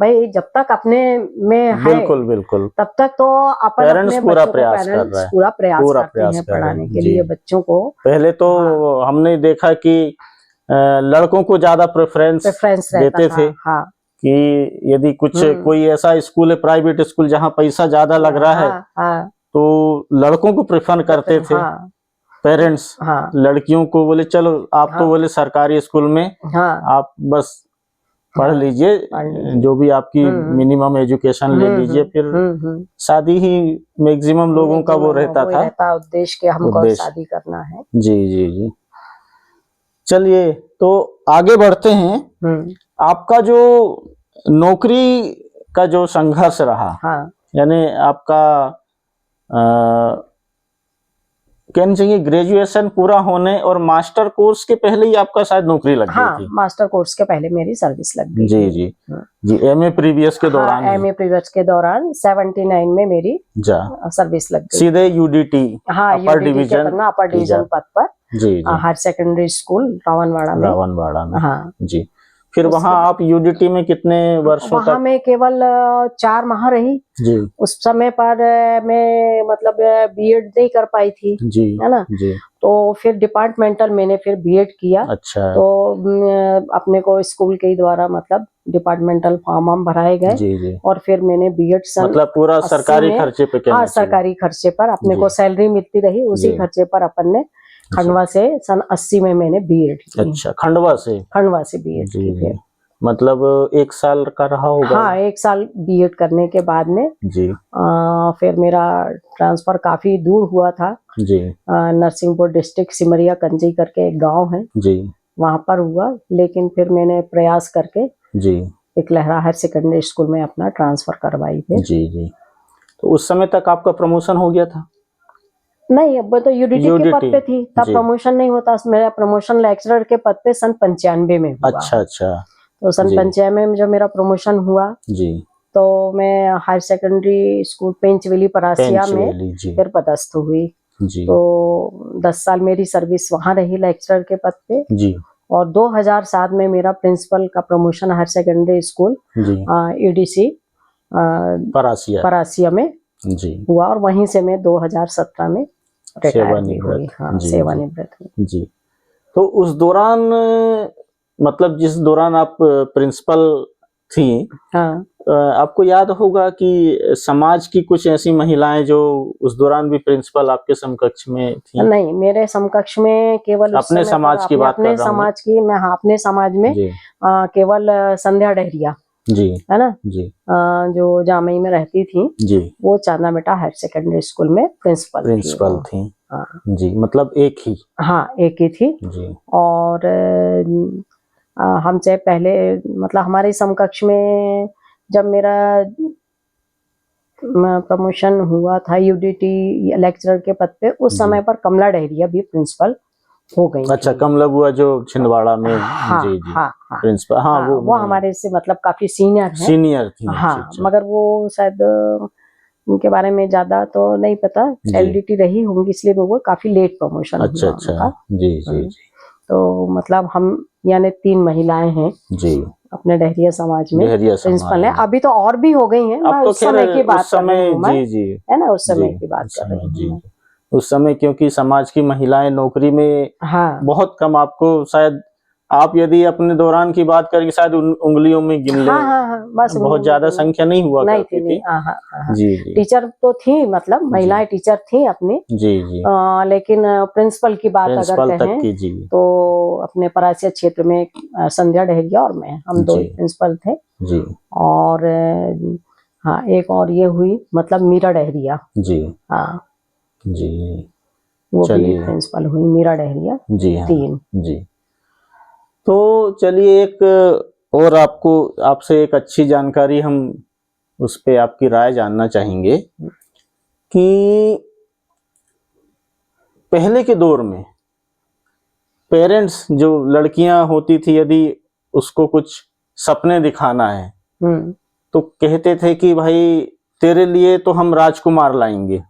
भाई जब तक अपने में है बिल्कुल तब तक तो अपन अपने पूरा बच्चों प्रयास को पूरा प्रयास करते हैं पढ़ाने के लिए बच्चों को। पहले तो हमने देखा कि लड़कों को ज्यादा प्रेफरेंस देते थे कि यदि कुछ कोई ऐसा स्कूल है, प्राइवेट स्कूल, जहाँ पैसा ज्यादा लग रहा है तो लड़कों को प्रेफर करते थे पेरेंट्स। लड़कियों को बोले चलो आप तो बोले सरकारी स्कूल में आप बस पढ़ लीजिए, जो भी आपकी मिनिमम एजुकेशन ले लीजिए, फिर शादी ही मैक्सिमम लोगों का वो रहता था उद्देश्य के हमको शादी करना है। जी जी जी। चलिए तो आगे बढ़ते हैं। आपका जो नौकरी का जो संघर्ष रहा, यानी आपका कहना चाहिए ग्रेजुएशन पूरा होने और मास्टर कोर्स के पहले ही आपका शायद नौकरी लग गई थी। मास्टर कोर्स के पहले मेरी सर्विस लग गई। जी जी जी। एमए प्रीवियस के दौरान एमए प्रीवियस के दौरान 79 में मेरी सर्विस लग गई। सीधे यूडीटी अपर डिवीजन पद पर जी हायर सेकेंडरी स्कूल रावणवाड़ा में। हाँ जी। फिर वहाँ आप यूडीटी में कितने वर्षों तक? वहाँ मैं केवल 4 माह रही जी। उस समय पर मैं मतलब बीएड नहीं कर पाई थी जी, है ना जी। तो फिर डिपार्टमेंटल मैंने फिर बीएड किया। अच्छा। तो अपने को स्कूल के द्वारा मतलब डिपार्टमेंटल फॉर्म भराए गए। जी जी। और फिर मैंने बीएड मतलब पूरा सरकारी खर्चे पे? हाँ, सरकारी खर्चे पर अपने को सैलरी मिलती रही, उसी खर्चे पर अपन ने खंडवा से सन 80 में मैंने बीएड की। अच्छा, खंडवा से बीएड की। फिर मतलब 1 साल का रहा होगा? हाँ, 1 साल बीएड करने के बाद में जी फिर मेरा ट्रांसफर काफी दूर हुआ था जी। नरसिंहपुर डिस्ट्रिक्ट सिमरिया कंजी करके एक गांव है जी, वहाँ पर हुआ। लेकिन फिर मैंने प्रयास करके जी एक लहरा हायर सेकेंडरी स्कूल में अपना ट्रांसफर करवाई है। जी जी। तो उस समय तक आपका प्रमोशन हो गया था? नहीं, अब तो यूडीटी के पद पे थी, तब प्रमोशन नहीं होता। मेरा प्रमोशन लेक्चरर के पद पे सन 95 में हुआ। अच्छा अच्छा। तो सन 95 में जब मेरा प्रमोशन हुआ जी, तो मैं higher secondary school Pench Valley Parasia में फिर पदस्थ हुई जी। तो 10 साल मेरी सर्विस वहाँ रही लेक्चरर के पद पे जी। और 2007 में मेरा प्रिंसिपल का promotion higher secondary school EDC Parasia में जी हुआ। और वहीं से मैं 2017 में सेवानिवृत्त हुई जी। तो उस दौरान मतलब जिस दौरान आप प्रिंसिपल थी, आपको याद होगा कि समाज की कुछ ऐसी महिलाएं जो उस दौरान भी प्रिंसिपल आपके समकक्ष में थी? नहीं, मेरे समकक्ष में केवल अपने समाज की बात कर रहा हूं। समाज की मैं अपने समाज में केवल संध्या डहरिया जी है ना जी, जो जामई में रहती थी जी, वो चांदा बेटा हायर सेकेंडरी स्कूल में प्रिंसिपल थी जी। मतलब एक ही? हाँ, एक ही थी जी। और हमसे पहले मतलब हमारे समकक्ष में जब मेरा प्रमोशन हुआ था यूडीटी लेक्चरर के पद पे, उस जी। समय पर कमला डहरिया भी प्रिंसिपल हो गई अच्छा, थी। कमला बुआ जो छिंदवाड़ा में, हाँ जी जी, हाँ हाँ प्रिंसिपल, हाँ, हाँ, वो हमारे से मतलब काफी सीनियर है। सीनियर थी। अच्छा, हाँ, अच्छा, मगर वो शायद उनके बारे में ज्यादा तो नहीं पता, जी। एलडीटी रही होंगी, इसलिए वो काफी लेट प्रमोशन अच्छा हुआ अच्छा, उनका। जी जी जी, तो मतलब हम यानी 3 महिलाएं हैं जी, अपने डहरिया समाज में डहरिया प्रिंसिपल समाज है। में। अभी तो और भी हो गई हैं, अब मैं तो उस समय की बात उस कर रही समय, हूँ मैं, जी जी है ना, उस समय जी, की बात उस कर समय, रही जी हूँ मैं। जी, उस समय क्योंकि समाज की महिलाएं नौकरी में हाँ बहुत कम, आपको शायद, आप यदि अपने दौरान की बात करेंगे शायद उंगलियों में गिन लें, हाँ हाँ हाँ, बस बहुत ज्यादा संख्या नहीं हुआ नहीं करती थी, नहीं, थी। हाँ हाँ हाँ। जी जी टीचर तो थी, मतलब महिलाएं टीचर थी अपनी, जी जी, लेकिन प्रिंसिपल की बात अगर प्रिंसिपल तक कहें की, जी तो अपने परासिया क्षेत्र में संध्या डहरिया और मैं, हम 2 जी प्रिंसिपल थे। जी और हाँ, एक और ये हुई मतलब मीरा डहरिया, जी हाँ, जी, वो भी चलिए, प्रिंसिपल हुई मीरा डहरिया, जी हाँ, 3। जी। तो चलिए, एक और आपसे एक अच्छी जानकारी हम उस पे आपकी राय जानना चाहेंगे कि पहले के दौर में पेरेंट्स, जो लड़कियां होती थी, यदि उसको कुछ सपने दिखाना है तो कहते थे कि भाई तेरे लिए तो हम राजकुमार लाएंगे।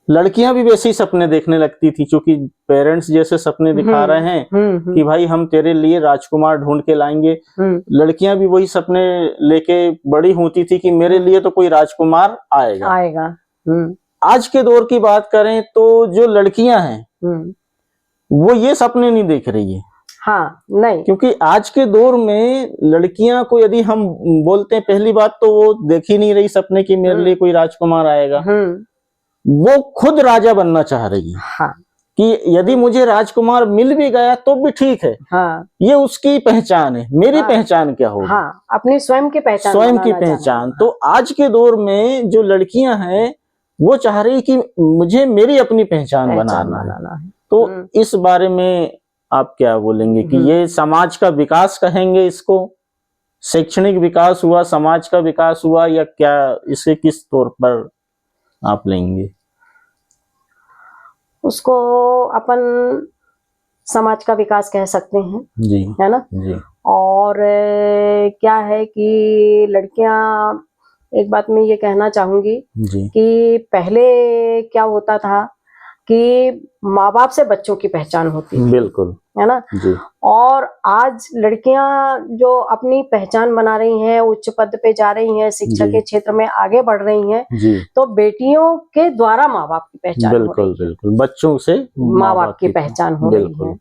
लड़कियां भी वैसे ही सपने देखने लगती थी, क्योंकि पेरेंट्स जैसे सपने दिखा रहे हैं कि भाई हम तेरे लिए राजकुमार ढूंढ के लाएंगे, लड़कियां भी वही सपने लेके बड़ी होती थी कि मेरे लिए तो कोई राजकुमार आएगा। आज के दौर की बात करें तो जो लड़कियां हैं वो ये सपने नहीं देख रही है। हाँ, नहीं, क्योंकि आज के दौर में लड़कियां को यदि हम बोलते हैं, पहली बात तो वो देख ही नहीं रही सपने कि मेरे लिए कोई राजकुमार आएगा, वो खुद राजा बनना चाह रही है। हाँ, कि यदि मुझे राजकुमार मिल भी गया तो भी ठीक है, हाँ, ये उसकी पहचान है, मेरी पहचान क्या होगी? हाँ, अपनी स्वयं की पहचान, स्वयं की पहचान। तो आज के दौर में जो लड़कियां हैं वो चाह रही कि मुझे मेरी अपनी पहचान बनाना है। तो इस बारे में आप क्या बोलेंगे कि ये समाज का विकास कहेंगे इसको, शैक्षणिक विकास हुआ, समाज का विकास हुआ, या क्या इसे किस तौर पर आप लेंगे? उसको अपन समाज का विकास कह सकते हैं, जी, है ना। जी और क्या है कि लड़कियां, एक बात मैं ये कहना चाहूंगी जी, कि पहले क्या होता था कि माँ बाप से बच्चों की पहचान होती थी, बिल्कुल, है ना। जी, और आज लड़कियां जो अपनी पहचान बना रही हैं, उच्च पद पे जा रही हैं, शिक्षा के क्षेत्र में आगे बढ़ रही हैं, जी, तो बेटियों के द्वारा माँ बाप की पहचान हो रही बिल्कुल है, बिल्कुल, बच्चों से माँ बाप की पहचान हो रही है।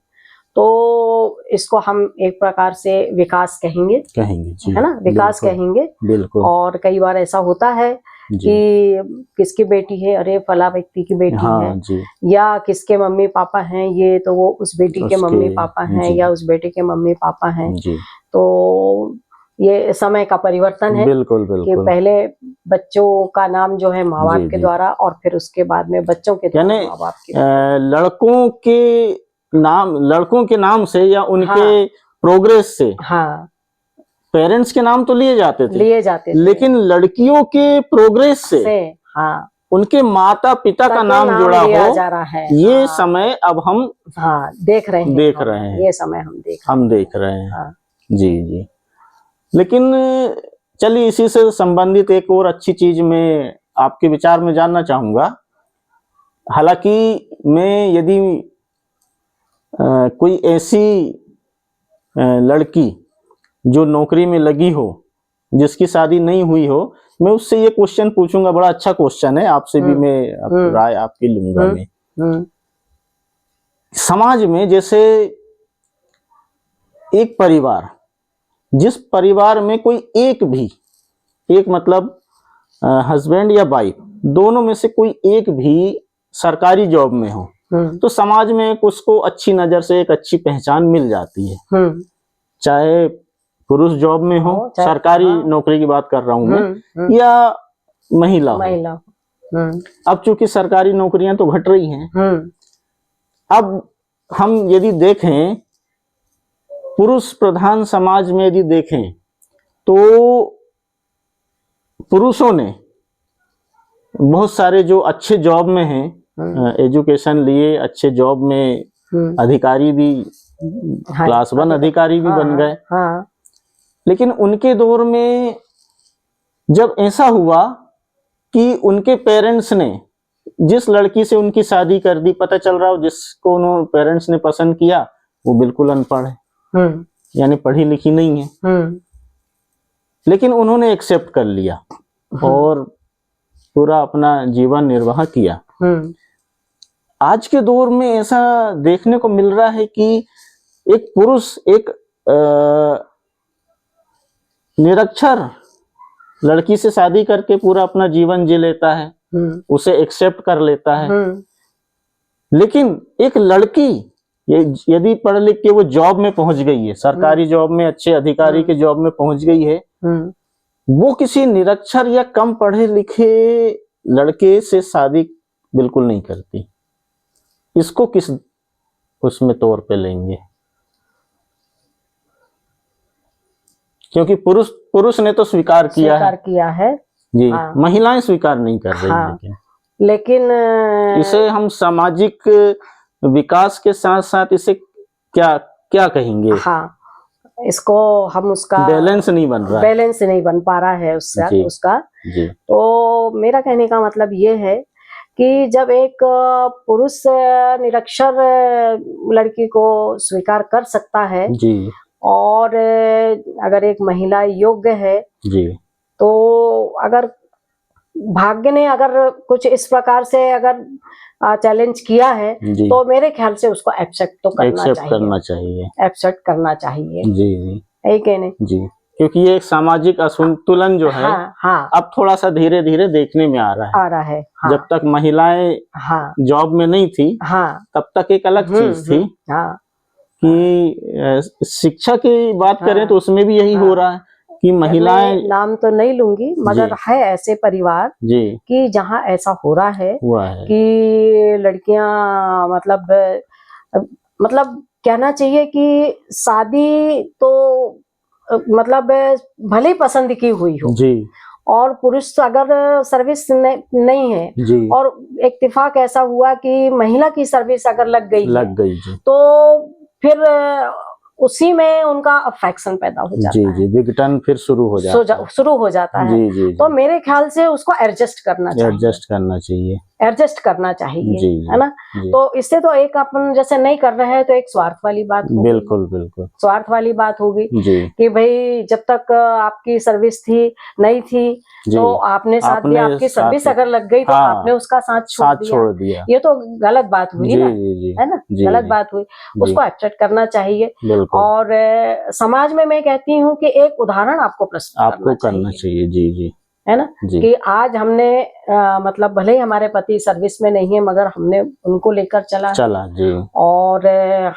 तो इसको हम एक प्रकार से विकास कहेंगे, जी, है ना, विकास कहेंगे। बिल्कुल, और कई बार ऐसा होता है कि किसकी बेटी है, अरे फला व्यक्ति की बेटी है, जी, या किसके मम्मी पापा हैं, ये तो वो उस बेटी के मम्मी पापा हैं, या उस बेटे के मम्मी पापा हैं। जी, तो ये समय का परिवर्तन है, बिल्कुल कि बिल्कुल, पहले बच्चों का नाम जो है माँ बाप के द्वारा, और फिर उसके बाद में बच्चों के द्वारा माँ बाप के, लड़कों के नाम से या उनके प्रोग्रेस से, हाँ, पेरेंट्स के नाम तो लिए जाते थे, लेकिन लड़कियों के प्रोग्रेस से हाँ, उनके माता पिता का नाम जुड़ा लिया हो, जा रहा है। ये समय अब हम देख रहे हैं, ये समय हम देख रहे हैं। हाँ। जी जी। लेकिन चलिए, इसी से संबंधित एक और अच्छी चीज मैं आपके विचार में जानना चाहूंगा। हालांकि मैं यदि कोई ऐसी लड़की जो नौकरी में लगी हो, जिसकी शादी नहीं हुई हो, मैं उससे ये क्वेश्चन पूछूंगा, बड़ा अच्छा क्वेश्चन है, आपसे भी मैं राय आपकी लूंगा मैं। समाज में जैसे एक परिवार, जिस परिवार में कोई एक मतलब हस्बैंड या वाइफ, दोनों में से कोई एक भी सरकारी जॉब में हो, तो समाज में उसको अच्छी नजर से एक अच्छी पहचान मिल जाती है। चाहे पुरुष जॉब में हो, सरकारी नौकरी की बात कर रहा हूं मैं, या महिला हो। अब चूंकि सरकारी नौकरियां तो घट रही हैं, अब हम यदि देखें पुरुष प्रधान समाज में, यदि देखें तो पुरुषों ने बहुत सारे जो अच्छे जॉब में हैं, एजुकेशन लिए अच्छे जॉब में अधिकारी भी, हाँ, क्लास 1 अधिकारी भी बन गए। हाँ, लेकिन उनके दौर में जब ऐसा हुआ कि उनके पेरेंट्स ने जिस लड़की से उनकी शादी कर दी, पता चल रहा हो जिसको उन्होंने पेरेंट्स ने पसंद किया वो बिल्कुल अनपढ़ है, यानी पढ़ी लिखी नहीं है, लेकिन उन्होंने एक्सेप्ट कर लिया और पूरा अपना जीवन निर्वाह किया। आज के दौर में ऐसा देखने को मिल रहा है कि एक पुरुष एक निरक्षर लड़की से शादी करके पूरा अपना जीवन जी लेता है, उसे एक्सेप्ट कर लेता है। लेकिन एक लड़की यदि पढ़ लिख के वो जॉब में पहुंच गई है, सरकारी जॉब में, अच्छे अधिकारी के जॉब में पहुंच गई है, वो किसी निरक्षर या कम पढ़े लिखे लड़के से शादी बिल्कुल नहीं करती। इसको किस उसमें तौर पे लेंगे? क्योंकि पुरुष ने तो स्वीकार किया है जी। हाँ। महिलाएं स्वीकार नहीं कर रही। हाँ। लेकिन इसे हम सामाजिक विकास के साथ साथ इसे क्या क्या कहेंगे? हाँ, इसको हम उसका बैलेंस नहीं बन पा रहा है उसका जी। तो मेरा कहने का मतलब ये है कि जब एक पुरुष निरक्षर लड़की को स्वीकार कर सकता है जी, और अगर एक महिला योग्य है जी, तो अगर भाग्य ने अगर कुछ इस प्रकार से अगर चैलेंज किया है तो मेरे ख्याल से उसको एक्सेप्ट तो करना चाहिए जी, यही कहने जी। क्योंकि ये एक सामाजिक असंतुलन जो है हाँ, अब थोड़ा सा धीरे धीरे देखने में आ रहा है। हाँ। जब तक महिलाएं जॉब में नहीं थी तब तक एक अलग चीज थी कि शिक्षा की बात करें तो उसमें भी यही हो रहा है कि महिलाएं, नाम तो नहीं लूंगी मगर है ऐसे परिवार जी कि जहाँ ऐसा हो रहा है कि लड़कियां मतलब कहना चाहिए कि शादी तो मतलब भले पसंद की हुई हो जी, और पुरुष अगर सर्विस नहीं है जी, और इत्तेफाक ऐसा हुआ कि महिला की सर्विस अगर लग गई जी, तो फिर उसी में उनका अफेक्शन पैदा हो जाता है जी, विघटन फिर शुरू हो जाता है जी, जी, तो मेरे ख्याल से उसको एडजस्ट करना चाहिए जी, है ना। तो इससे तो एक अपन जैसे नहीं कर रहे हैं तो एक स्वार्थ वाली बात होगी, बिल्कुल स्वार्थ वाली बात होगी कि भाई जब तक आपकी सर्विस नहीं थी तो आपने साथ दिया, आपकी सर्विस अगर लग गई तो आपने उसका साथ छोड़ दिया। ये तो गलत बात हुई ना, है ना, गलत बात हुई। उसको एक्सेप्ट करना चाहिए और समाज में मैं कहती हूँ कि एक उदाहरण आपको प्रस्तुत करना चाहिए जी, है ना कि आज हमने मतलब भले ही हमारे पति सर्विस में नहीं है मगर हमने उनको लेकर चला जी, और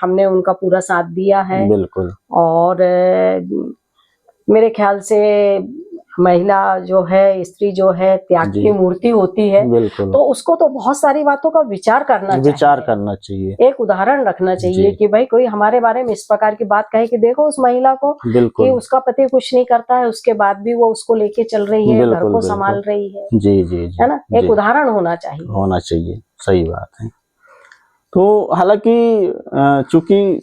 हमने उनका पूरा साथ दिया है बिल्कुल। और मेरे ख्याल से महिला जो है, स्त्री जो है त्याग की मूर्ति होती है, तो उसको तो बहुत सारी बातों का विचार करना चाहिए, एक उदाहरण रखना चाहिए कि भाई कोई हमारे बारे में इस प्रकार की बात कहे कि देखो उस महिला को कि उसका पति कुछ नहीं करता है, उसके बाद भी वो उसको लेके चल रही है, घर को संभाल रही है जी, है ना, एक उदाहरण होना चाहिए। सही बात है। तो हालांकि चूंकि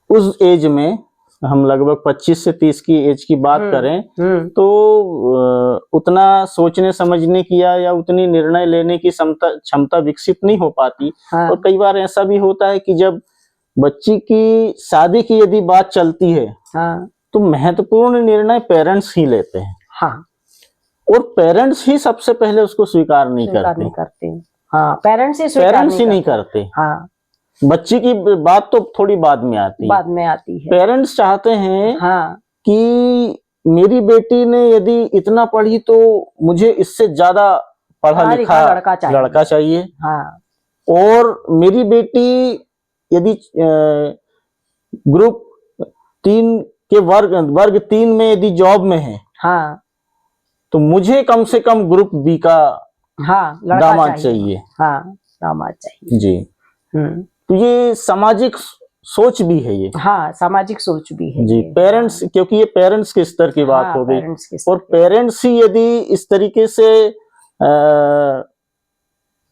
उस एज में हम लगभग 25 से 30 की एज की बात करें तो उतना सोचने समझने की या उतनी निर्णय लेने की क्षमता विकसित नहीं हो पाती। हाँ। और कई बार ऐसा भी होता है कि जब बच्ची की शादी की यदि बात चलती है हाँ। तो महत्वपूर्ण निर्णय पेरेंट्स ही लेते हैं हाँ। और पेरेंट्स ही सबसे पहले उसको स्वीकार नहीं करते हाँ, पेरेंट्स ही नहीं करते हाँ। बच्ची की बात तो थोड़ी बाद में आती है। पेरेंट्स चाहते हैं हाँ। कि मेरी बेटी ने यदि इतना पढ़ी तो मुझे इससे ज्यादा पढ़ा लिखा लड़का चाहिए हाँ। और मेरी बेटी यदि ग्रुप 3 के वर्ग 3 में यदि जॉब में है हाँ। तो मुझे कम से कम ग्रुप बी का हाँ, दामाद चाहिए हाँ, दामाद चाहिए जी। तो ये सामाजिक सोच भी है ये। हाँ, सामाजिक सोच भी है जी, ये। पेरेंट्स, क्योंकि ये पेरेंट्स के स्तर की बात हाँ, हो गई, पेरेंट्स के और पेरेंट्स ही यदि इस तरीके से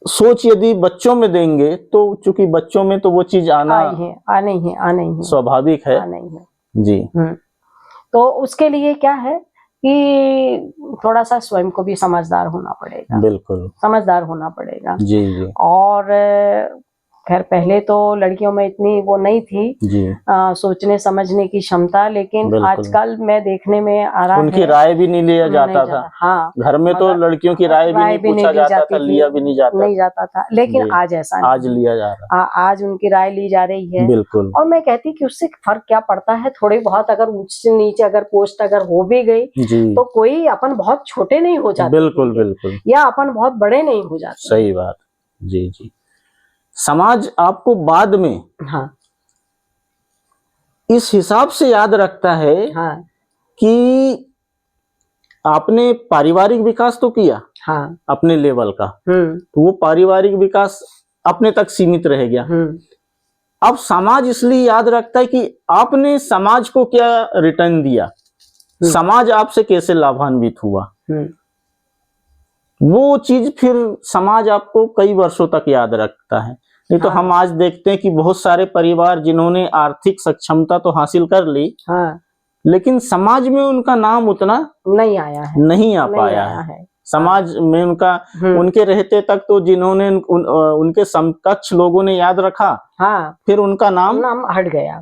सोच यदि बच्चों में देंगे, तो चूंकि बच्चों में तो वो चीज आना आना ही है, स्वाभाविक है। आना ही है। जी, तो उसके लिए क्या है कि थोड़ा सा स्वयं को भी समझदार होना पड़ेगा, बिल्कुल समझदार होना पड़ेगा। जी जी और खैर पहले तो लड़कियों में इतनी वो नहीं थी जी, सोचने समझने की क्षमता, लेकिन बिल्कुल। आजकल मैं देखने में आ रहा उनकी है राय भी नहीं लिया जाता था। हाँ, घर में तो लड़कियों की राय भी नहीं पूछा ली जाता जाती था, लिया भी नहीं जाता था, लेकिन जी, आज ऐसा नहीं, आज लिया जा रहा आज उनकी राय ली जा रही है। बिल्कुल। और मैं कहती कि उससे फर्क क्या पड़ता है, थोड़ी बहुत अगर ऊंच नीचे अगर पोस्ट अगर हो भी गई जी, तो कोई अपन बहुत छोटे नहीं हो जाते, बिल्कुल बिल्कुल, या अपन बहुत बड़े नहीं हो जाते। सही बात। जी जी, समाज आपको बाद में हाँ इस हिसाब से याद रखता है हाँ कि आपने पारिवारिक विकास तो किया हाँ, अपने लेवल का, तो वो पारिवारिक विकास अपने तक सीमित रह गया। अब समाज इसलिए याद रखता है कि आपने समाज को क्या रिटर्न दिया, समाज आपसे कैसे लाभान्वित हुआ। वो चीज फिर समाज आपको कई वर्षों तक याद रखता है। नहीं तो हम आज देखते हैं कि बहुत सारे परिवार जिन्होंने आर्थिक सक्षमता तो हासिल कर ली, लेकिन समाज में उनका नाम उतना नहीं आया है, नहीं आ पाया है। समाज में उनका उनके रहते तक तो जिन्होंने उनके समकक्ष लोगों ने याद रखा, फिर उनका नाम हट गया,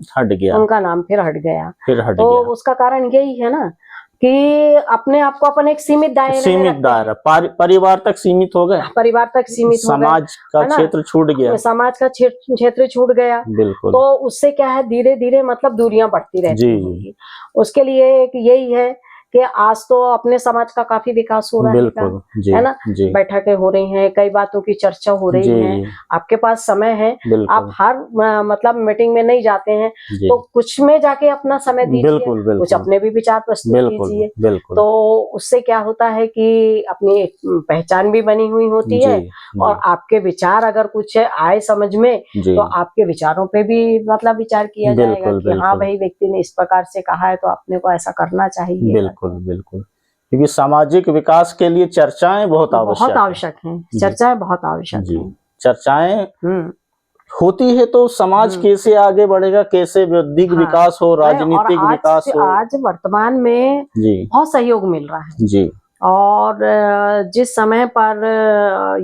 उनका नाम फिर हट गया। तो उसका कारण यही है ना कि अपने आप को अपन एक सीमित दायरा, परिवार तक सीमित हो गए, परिवार तक सीमित हो गए, समाज का क्षेत्र छूट गया, समाज का क्षेत्र छूट गया। बिल्कुल। तो उससे क्या है, धीरे धीरे मतलब दूरियां बढ़ती रहती हैं। उसके लिए एक यही है कि आज तो अपने समाज का काफी विकास हो रहा है ना, बैठकें हो रही हैं, कई बातों की चर्चा हो रही है, आपके पास समय है, आप हर मतलब मीटिंग में नहीं जाते हैं, तो कुछ में जाके अपना समय दीजिए, कुछ अपने भी विचार प्रस्तुत कीजिए। तो उससे क्या होता है कि अपनी पहचान भी बनी हुई होती है, और आपके विचार अगर कुछ आए समझ में, तो आपके विचारों पे भी मतलब विचार किया जाएगा कि हाँ भाई, व्यक्ति ने इस प्रकार से कहा है तो अपने को ऐसा करना चाहिए। बिल्कुल बिल्कुल, क्योंकि सामाजिक विकास के लिए चर्चाएं बहुत आवश्यक हैं। चर्चाएं बहुत आवश्यक हैं। चर्चाएं होती है तो समाज कैसे आगे बढ़ेगा, कैसे बौद्धिक विकास हो, राजनीतिक विकास हो। आज वर्तमान में बहुत सहयोग मिल रहा है जी। और जिस समय पर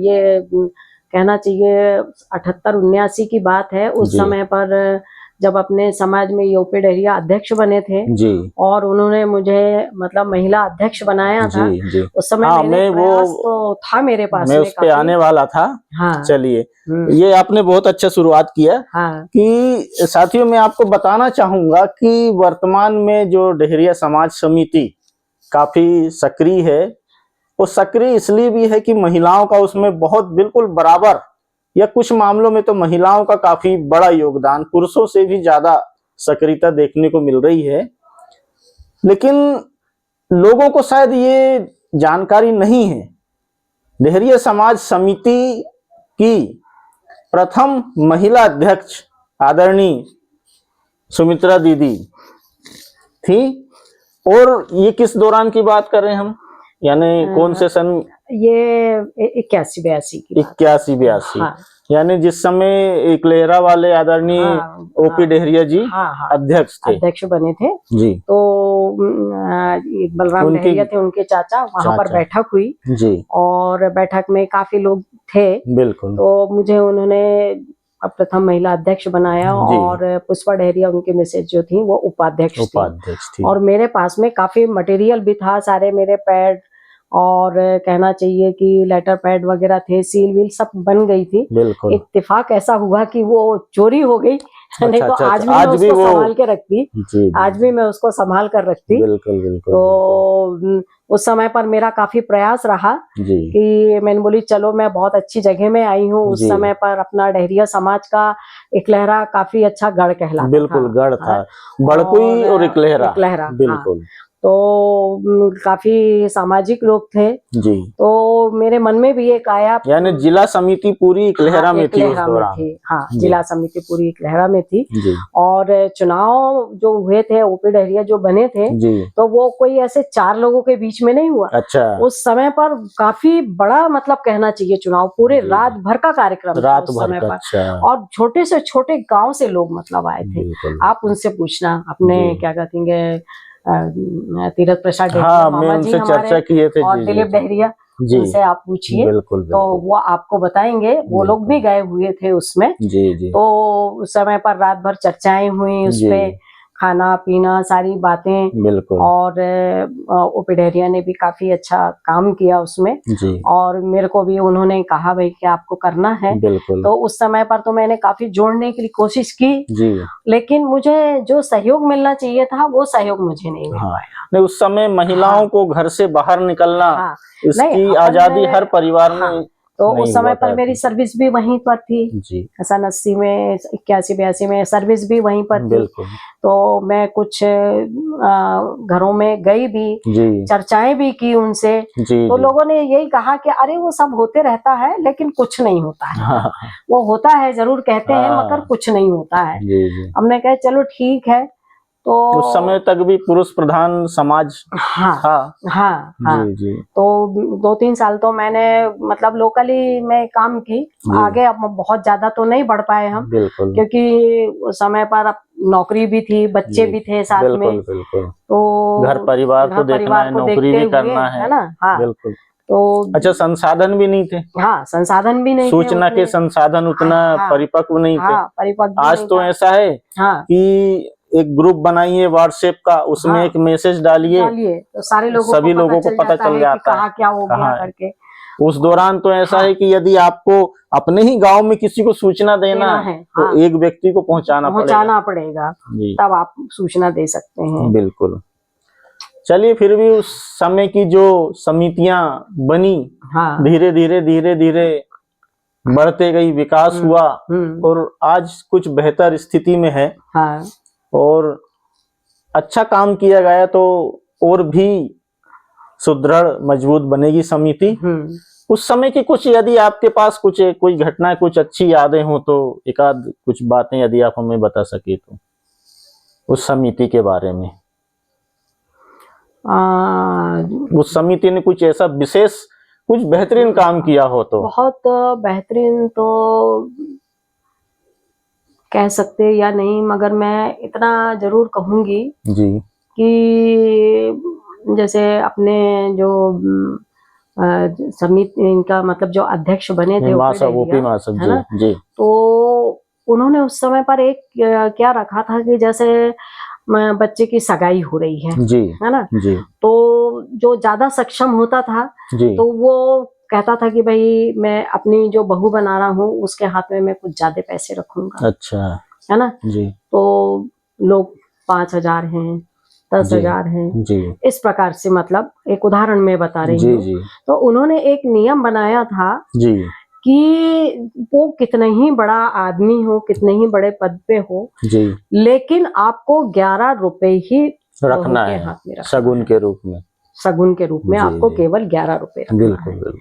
ये कहना चाहिए 78-79 की बात है, उस समय पर जब अपने समाज में यूपी डहरिया अध्यक्ष बने थे जी, और उन्होंने मुझे मतलब महिला अध्यक्ष बनाया था जी। उस समय मैं वो तो था मेरे पास, मैं उस पे आने वाला था। चलिए, ये आपने बहुत अच्छा शुरुआत किया कि साथियों, मैं आपको बताना चाहूंगा कि वर्तमान में जो डहरिया समाज समिति काफी सक्रिय है, वो सक्रिय इसलिए भी है कि महिलाओं का उसमें बहुत बिल्कुल बराबर, या कुछ मामलों में तो महिलाओं का काफी बड़ा योगदान, पुरुषों से भी ज्यादा सक्रियता देखने को मिल रही है। लेकिन लोगों को शायद ये जानकारी नहीं है, डहरिया समाज समिति की प्रथम महिला अध्यक्ष आदरणीय सुमित्रा दीदी थी। और ये किस दौरान की बात कर रहे हैं हम, यानी कौन से सन? ये 81-82 यानी जिस समय इकलेहरा वाले आदरणीय ओपी डहरिया जी अध्यक्ष बने थे जी। तो बलराम डहरिया थे उनके चाचा, वहां पर बैठक हुई जी, और बैठक में काफी लोग थे। बिल्कुल। तो मुझे उन्होंने प्रथम महिला अध्यक्ष बनाया, और पुष्पा डहरिया उनकी मिसेज जो थी वो उपाध्यक्ष थी। और मेरे पास में काफी मटेरियल भी था, सारे मेरे पैड और कहना चाहिए कि लेटर पैड वगैरह थे, सील वील सब बन गई थी। इत्तेफाक ऐसा हुआ कि वो चोरी हो गई, नहीं तो आज भी मैं उसको संभाल के रखती, आज भी मैं उसको संभाल कर रखती। बिल्कुल। तो उस समय पर मेरा काफी प्रयास रहा कि मैंने बोली चलो, मैं बहुत अच्छी जगह में आई हूँ। उस समय पर अपना डहरिया समाज का इकलेहरा काफी अच्छा गढ़ कहलाता था। बिल्कुल, गढ़ था, बड़कुई और इकलेहरा। बिल्कुल। तो काफी सामाजिक लोग थे, जी। तो मेरे मन में भी एक आया। यानी जिला समिति पूरी इकलहरा में थी उस दौरान? हाँ, जी। जिला समिति पूरी इकलहरा में थी। जी। और चुनाव जो हुए थे, ओपी डहरिया जो बने थे, जी। तो वो कोई ऐसे 4 लोगों के बीच में नहीं हुआ। अच्छा। उस समय पर काफी बड़ा मतलब कहना चाहिए चुनाव, पूरे जी। रात भर का कार्यक्रम था रात उस भर समय का? पर। अच्छा। और छोटे से छोटे गांव से लोग मतलब आए थे। बिल्कुल। आप उनसे पूछना, अपने जी। क्या कहते हैं, तीरथ प्रसाद डहरिया हाँ, मैं मामा जी उनसे हमारे, चर्चा किए थे। और जी, दिलीप जी, जी। डहरिया, जी। उनसे आप पूछिए, बिल्कुल, तो बिल्कुल। वो आपको बताएंगे। वो लोग भी गए हुए थे उसमें। जी, जी। तो उस समय पर रात भर चर्चाएं हुई उस जी। पे, खाना पीना सारी बातें। बिल्कुल। और ओपी डहरिया ने भी काफी अच्छा काम किया उसमें। जी। और मेरे को भी उन्होंने कहा भाई कि आपको करना है। बिल्कुल। तो उस समय पर तो मैंने काफी जोड़ने की कोशिश की, जी। लेकिन मुझे जो सहयोग मिलना चाहिए था वो सहयोग मुझे नहीं मिल हाँ। पाया। नहीं, उस समय महिलाओं हाँ। को घर से बाहर निकलना, हाँ, इसकी नहीं, आजादी हर परिवार हाँ, में तो नहीं उस समय हुआ पर करती। मेरी सर्विस भी वहीं पर थी। जी। सन 80 में, 81-82 में सर्विस भी वहीं पर थी। बिल्कुल। तो मैं कुछ घरों में गई भी, जी। चर्चाएं भी की उनसे। जी। तो जी। लोगों ने यही कहा कि अरे वो सब होते रहता है, लेकिन कुछ नहीं होता है। हाँ। वो होता है जरूर कहते हैं, हाँ। मगर कुछ नहीं होता है। जी, जी। हमने कहा चलो ठीक है। तो उस समय तक भी पुरुष प्रधान समाज हाँ, था। हाँ, हाँ। जी, जी। तो 2-3 साल तो मैंने मतलब लोकली में काम की। आगे अब बहुत ज्यादा तो नहीं बढ़ पाए हम, बिल्कुल। क्योंकि उस समय पर अब नौकरी भी थी, बच्चे जी। भी थे साथ में। बिल्कुल, बिल्कुल। तो घर परिवार को देखना है, नौकरी भी करना है ना। हाँ, बिल्कुल। तो अच्छा, संसाधन भी नहीं थे? हाँ, संसाधन भी नहीं थे सूचना के उतने। संसाधन उतना हाँ, परिपक्व नहीं थे। हाँ, परिपक्व भी आज नहीं तो था। ऐसा है हाँ, कि एक ग्रुप बनाइए व्हाट्सएप का, उसमें हाँ, एक मैसेज डालिए, तो सारे लोगों सभी को लोगों को पता चल है कि जाता है कहाँ क्या हो गया कहाँ है। करके। उस दौरान तो ऐसा हाँ। है कि यदि आपको अपने ही गांव में किसी को सूचना देना है, तो हाँ, एक व्यक्ति को पहुंचाना पड़ेगा, जी। तब आप सूचना दे सकते हैं। बिल्कुल। चलिए, फिर भी उस समय की जो समितियां बनी, हाँ, धीरे धीरे बढ़ते गई, विकास हुआ, और आज कुछ बेहतर स्थिति में है। हाँ, और अच्छा काम किया गया तो और भी सुदृढ़ मजबूत बनेगी समिति। उस समय की कुछ, यदि आपके पास कुछ कोई घटना, कुछ अच्छी यादें हो तो एक आध कुछ बातें यदि आप हमें बता सके तो उस समिति के बारे में। उस समिति ने कुछ ऐसा विशेष, कुछ बेहतरीन काम किया हो तो? बहुत बेहतरीन तो कह सकते या नहीं, मगर मैं इतना जरूर कहूंगी जी। कि जैसे अपने जो समिति, इनका मतलब जो अध्यक्ष बने थे ओपी मासा, है ना, जी। तो उन्होंने उस समय पर एक क्या रखा था कि जैसे बच्चे की सगाई हो रही है जी, है ना, जी। तो जो ज्यादा सक्षम होता था जी। तो वो कहता था कि भाई मैं अपनी जो बहू बना रहा हूँ उसके हाथ में मैं कुछ ज्यादा पैसे रखूंगा। अच्छा। है ना। जी। तो लोग 5,000 हैं, 10,000 हैं, जी। इस प्रकार से, मतलब एक उदाहरण में बता रही जी, हूँ। जी। तो उन्होंने एक नियम बनाया था जी। कि वो कितना ही बड़ा आदमी हो, कितने ही बड़े पद पे हो, जी, लेकिन आपको 11 रुपए ही रखना के है हाथ में रखना शगुन है। के रूप में। शगुन के रूप में जी, आपको जी। केवल 11 रुपए रखना बिल्कुल, है। बिल्कुल।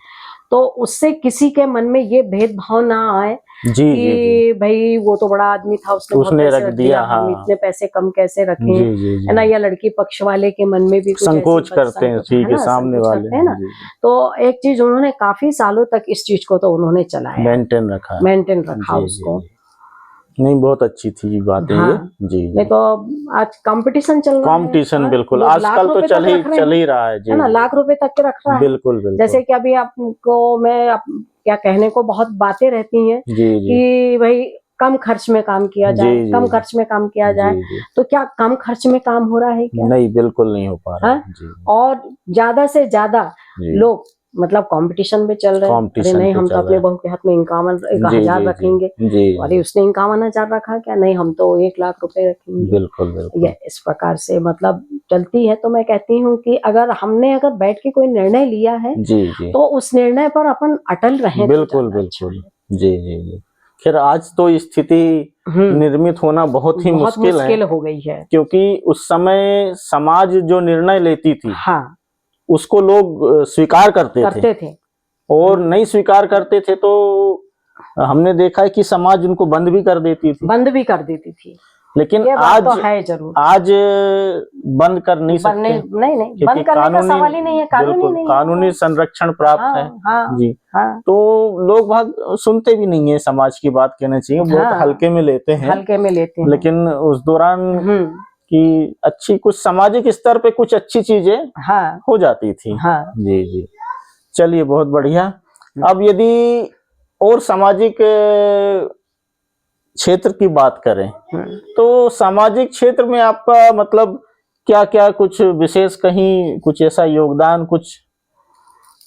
तो उससे किसी के मन में ये भेदभाव ना आए जी, जी, जी। कि भाई वो तो बड़ा आदमी था, उसने बहुत पैसे रख दिया, हम हाँ। इतने पैसे कम कैसे रखें। जी, जी, जी। है ना, या लड़की पक्ष वाले के मन में भी कुछ संकोच करते हैं, ठीक है, ना, सामने संकोच वाले करते हैं ना। जी, तो एक चीज उन्होंने काफी सालों तक इस चीज को तो उन्होंने चलाया, मेंटेन रखा, जी, उसको। जी। नहीं, बहुत अच्छी थी बातें ये। जी, नहीं तो आज कंपटीशन चल रहा है। कंपटीशन बिल्कुल आजकल तो चल ही रहा है। जी, है ना, लाख रुपए तक के रख रहा है। बिल्कुल, बिल्कुल। जैसे कि अभी आपको मैं क्या कहने को बहुत बातें रहती हैं कि भाई कम खर्च में काम किया जाए, कम खर्च में काम किया जाए। तो क्या कम खर्च में काम हो रहा है क्या? नहीं, बिल्कुल नहीं हो पा रहा है। और ज्यादा से ज्यादा लोग मतलब कंपटीशन में चल रहे हैं। अरे नहीं, हम तो अपने बहू के हाथ में 51,000 रखेंगे। अरे उसने 51,000 रखा क्या? नहीं, हम तो 1,00,000 रुपए रखेंगे। बिल्कुल, बिल्कुल। ये इस प्रकार से मतलब चलती है। तो मैं कहती हूँ कि अगर हमने बैठ के कोई निर्णय लिया है, जी, जी, तो उस निर्णय पर अपन अटल रहें। बिल्कुल, बिल्कुल। जी, जी, जी। खैर आज तो स्थिति निर्मित होना बहुत ही बहुत मुश्किल मुश्किल है, हो गई है। क्योंकि उस समय समाज जो निर्णय लेती थी हाँ, उसको लोग स्वीकार करते थे, थे। और नहीं स्वीकार करते थे तो हमने देखा है कि समाज उनको बंद भी कर देती थी। बंद भी कर देती थी। लेकिन ये बात तो है जरूर। आज बंद कर नहीं सकते, नहीं बंद करने का सवाल ही नहीं है, कानूनी नहीं है, कानूनी संरक्षण प्राप्त हाँ, है। हाँ, जी हाँ, तो लोग बहुत सुनते भी नहीं है समाज की बात, कहना चाहिए बहुत हाँ, हल्के में लेते हैं, हल्के में लेते हैं। लेकिन उस दौरान कि अच्छी कुछ सामाजिक स्तर पे कुछ अच्छी चीजें हाँ, हो जाती थी। हाँ, जी जी, चलिए बहुत बढ़िया। अब यदि और सामाजिक क्षेत्र की बात करें तो सामाजिक क्षेत्र में आपका मतलब क्या क्या कुछ विशेष कहीं कुछ ऐसा योगदान कुछ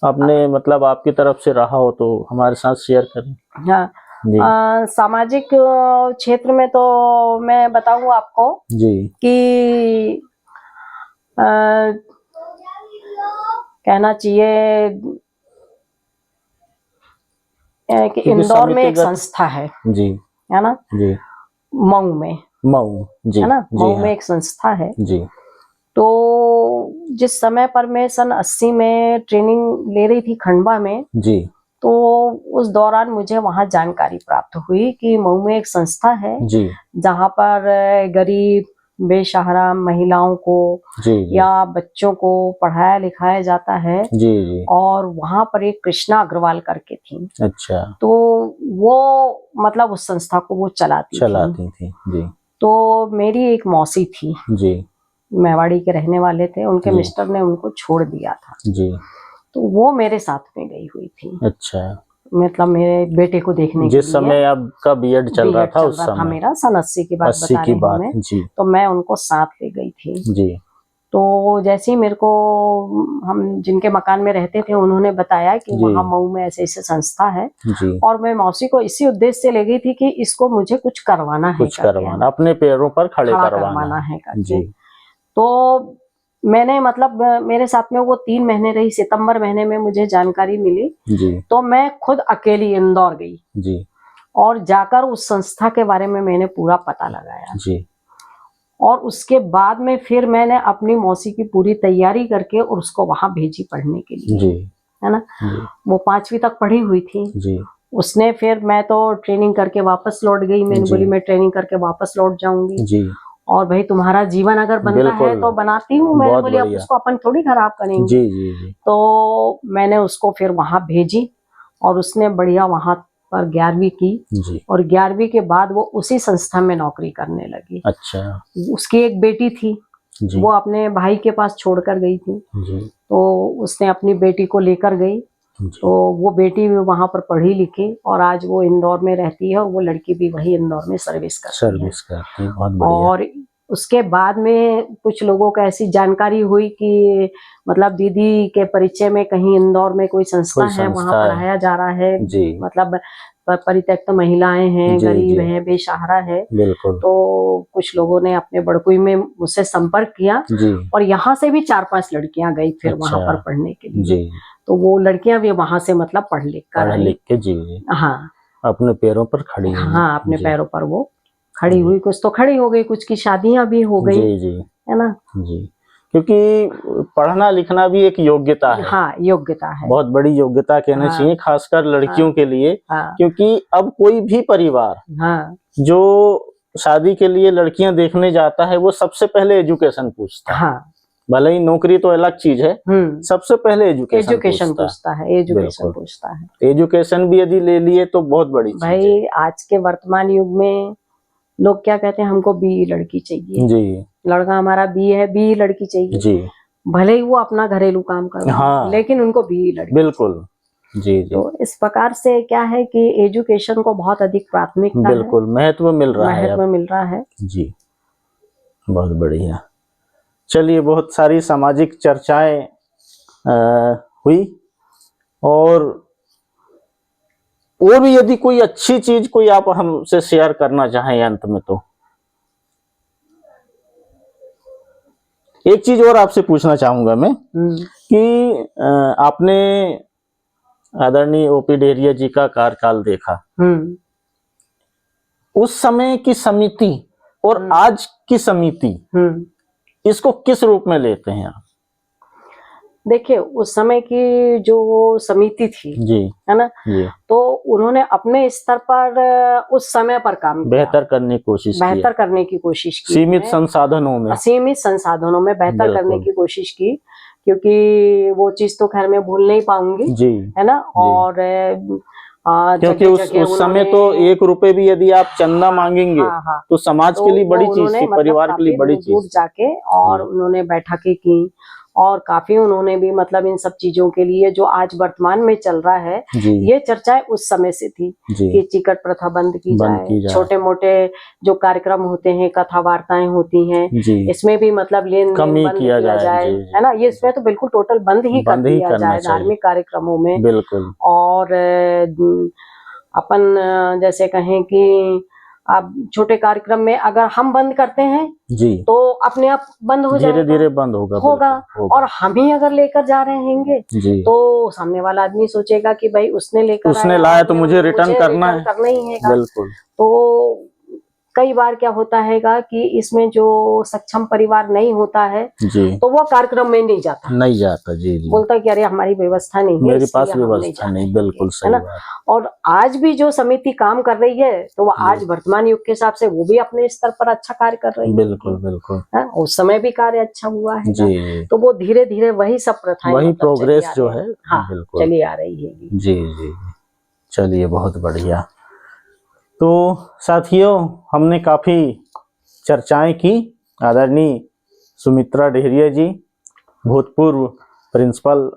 आपने मतलब आपकी तरफ से रहा हो तो हमारे साथ शेयर करें। हाँ, जी सामाजिक क्षेत्र में तो मैं बताऊं आपको जी कि कहना चाहिए कि इंदौर में एक संस्था है जी, है ना, जी, मऊ में, मऊ जी, है ना, मऊ हाँ, में एक संस्था है। जी, तो जिस समय पर मैं सन 80 में ट्रेनिंग ले रही थी खंडवा में, जी, तो उस दौरान मुझे वहां जानकारी प्राप्त हुई कि मऊ में एक संस्था है जी, जहां पर गरीब बेसहारा महिलाओं को जी, या बच्चों को पढ़ाया लिखाया जाता है। जी, जी, और वहां पर एक कृष्णा अग्रवाल करके थी, अच्छा, तो वो मतलब उस संस्था को वो चलाती थी। जी, तो मेरी एक मौसी थी, जी, मेवाड़ी के रहने वाले थे, उनके जी, मिस्टर ने उनको छोड़ दिया था, जी, तो वो मेरे साथ में गई हुई थी, अच्छा, मतलब मेरे बेटे को देखने के लिए। जिस समय आपका बीएड चल रहा था उस समय, मेरा सन 80 की बात 80 बता की रही बात, हूँ मैं, जी, तो मैं उनको साथ ले गई थी। जी, तो जैसे ही मेरे को हम जिनके मकान में रहते थे उन्होंने बताया कि वहाँ मऊ में ऐसे ऐसे संस्था है, जी, और मैं मौसी को इसी उद्देश्य से ले गई थी कि इसको मुझे कुछ करवाना है, अपने पैरों पर खड़ा करवाना है करके। जी, तो मैंने मतलब मेरे साथ में वो 3 महीने रही, सितंबर महीने में मुझे जानकारी मिली, जी, तो मैं खुद अकेली इंदौर गई, जी, और जाकर उस संस्था के बारे में मैंने पूरा पता लगाया, जी, और उसके बाद में फिर मैंने अपनी मौसी की पूरी तैयारी करके और उसको वहां भेजी पढ़ने के लिए, जी, है ना। जी, वो 5वीं तक पढ़ी हुई थी। जी, उसने फिर, मैं तो ट्रेनिंग करके वापस लौट गई, मैंने बोली मैं ट्रेनिंग करके वापस लौट जाऊंगी, जी, और भाई तुम्हारा जीवन अगर बनता है तो बनाती हूँ, मैंने बोली अब उसको अपन थोड़ी खराब करेंगे। जी, जी, जी, तो मैंने उसको फिर वहां भेजी, और उसने बढ़िया वहां पर 11वीं की, जी, और 11वीं के बाद वो उसी संस्था में नौकरी करने लगी। अच्छा, उसकी एक बेटी थी, जी, वो अपने भाई के पास छोड़कर गई थी, जी, तो उसने अपनी बेटी को लेकर गई, तो वो बेटी भी वहां पर पढ़ी लिखी, और आज वो इंदौर में रहती है, और वो लड़की भी वही इंदौर में सर्विस करती है। बहुत बढ़िया। और उसके बाद में कुछ लोगों को ऐसी जानकारी हुई कि मतलब दीदी के परिचय में कहीं इंदौर में कोई संस्था है, वहां पढ़ाया जा रहा है, मतलब परित्यक्त महिलाएं हैं, गरीब हैं, बेसहारा है, बिल्कुल। तो कुछ लोगों ने अपने बड़कुई में मुझसे संपर्क किया, और यहाँ से भी 4-5 लड़कियां गई फिर वहां पर पढ़ने के लिए। तो वो लड़कियां भी वहां से मतलब पढ़ लिख के जी, हाँ, अपने पैरों पर खड़ी, हाँ, अपने पैरों पर वो खड़ी हुई। कुछ तो खड़ी हो गई, कुछ की शादियां भी हो गई, जी, जी, है ना। जी, क्योंकि पढ़ना लिखना भी एक योग्यता है, हाँ, योग्यता है, बहुत बड़ी योग्यता कहना चाहिए, खासकर लड़कियों के लिए, क्योंकि अब कोई भी परिवार जो शादी के लिए लड़कियां देखने जाता है वो सबसे पहले एजुकेशन पूछता है, भले ही नौकरी तो अलग चीज है, सबसे पहले एजुकेशन पूछता है, एजुकेशन पूछता है। एजुकेशन भी यदि ले लिए तो बहुत बड़ी चीज है। भाई आज के वर्तमान युग में लोग क्या कहते हैं, हमको बी लड़की चाहिए, जी, लड़का हमारा बी है, बी लड़की चाहिए, जी, भले ही वो अपना घरेलू काम कर, हाँ, लेकिन उनको बी लड़की, बिल्कुल, जी, जी। तो इस प्रकार से क्या है कि एजुकेशन को बहुत अधिक प्राथमिकता, बिल्कुल, महत्व मिल रहा है, जी, बहुत बढ़िया। चलिए, बहुत सारी सामाजिक चर्चाएं हुई, और भी यदि कोई अच्छी चीज कोई आप हमसे शेयर करना चाहें अंत में, तो एक चीज और आपसे पूछना चाहूंगा मैं कि आपने आदरणीय ओपी डेहरिया जी का कार्यकाल देखा, उस समय की समिति और आज की समिति, इसको किस रूप में लेते हैं आप? देखिए, उस समय की जो समिति थी, जी, है ना, जी, तो उन्होंने अपने स्तर पर उस समय पर काम किया, बेहतर करने की कोशिश की, बेहतर करने की कोशिश की, सीमित संसाधनों में, सीमित संसाधनों में बेहतर करने की कोशिश की, क्योंकि वो चीज तो खैर मैं भूल नहीं पाऊंगी, जी, है ना। और क्योंकि उस समय तो 1 रुपए भी यदि आप चंदा मांगेंगे तो समाज के लिए बड़ी चीज थी, परिवार के लिए बड़ी चीज जाके, और उन्होंने बैठकें की, और काफी उन्होंने भी मतलब इन सब चीजों के लिए जो आज वर्तमान में चल रहा है, ये चर्चाएं उस समय से थी कि चिकट प्रथा बंद की जाए, छोटे मोटे जो कार्यक्रम होते हैं, कथा वार्ताएं होती हैं, इसमें भी मतलब लेन देन बंद किया जाए, है ना। ये इसमें तो बिल्कुल टोटल बंद ही कर दिया जाए धार्मिक कार्यक्रमों में। बिल्कुल। और अपन जैसे कहें कि अब छोटे कार्यक्रम में अगर हम बंद करते हैं जी, तो अपने आप बंद हो जाएगा, धीरे धीरे बंद होगा। और हम ही अगर लेकर जा रहे हैंगे तो सामने वाला आदमी सोचेगा कि भाई उसने लाया तो मुझे रिटर्न करना ही है। बिल्कुल। तो कई बार क्या होता हैगा कि इसमें जो सक्षम परिवार नहीं होता है जी, तो वो कार्यक्रम में नहीं जाता, जी, बोलता है कि अरे हमारी व्यवस्था नहीं है, मेरे पास व्यवस्था नहीं, बिल्कुल सही बात। और आज भी जो समिति काम कर रही है तो वो आज वर्तमान युग के हिसाब से वो भी अपने स्तर पर अच्छा कार्य कर रही है। बिल्कुल। उस समय भी कार्य अच्छा हुआ है जी, तो वो धीरे धीरे वही सब प्रथाएं, वही प्रोग्रेस जो है, बिल्कुल चली आ रही है। जी, चलिए, बहुत बढ़िया। तो साथियों, हमने काफी चर्चाएं की। आदरणीय सुमित्रा डेहरिया जी भूतपूर्व प्रिंसिपल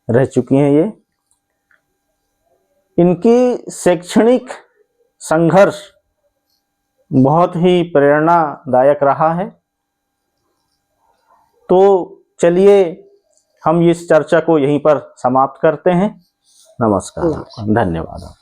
रह चुकी हैं। ये इनकी शैक्षणिक संघर्ष बहुत ही प्रेरणादायक रहा है। तो चलिए हम इस चर्चा को यहीं पर समाप्त करते हैं। नमस्कार, धन्यवाद।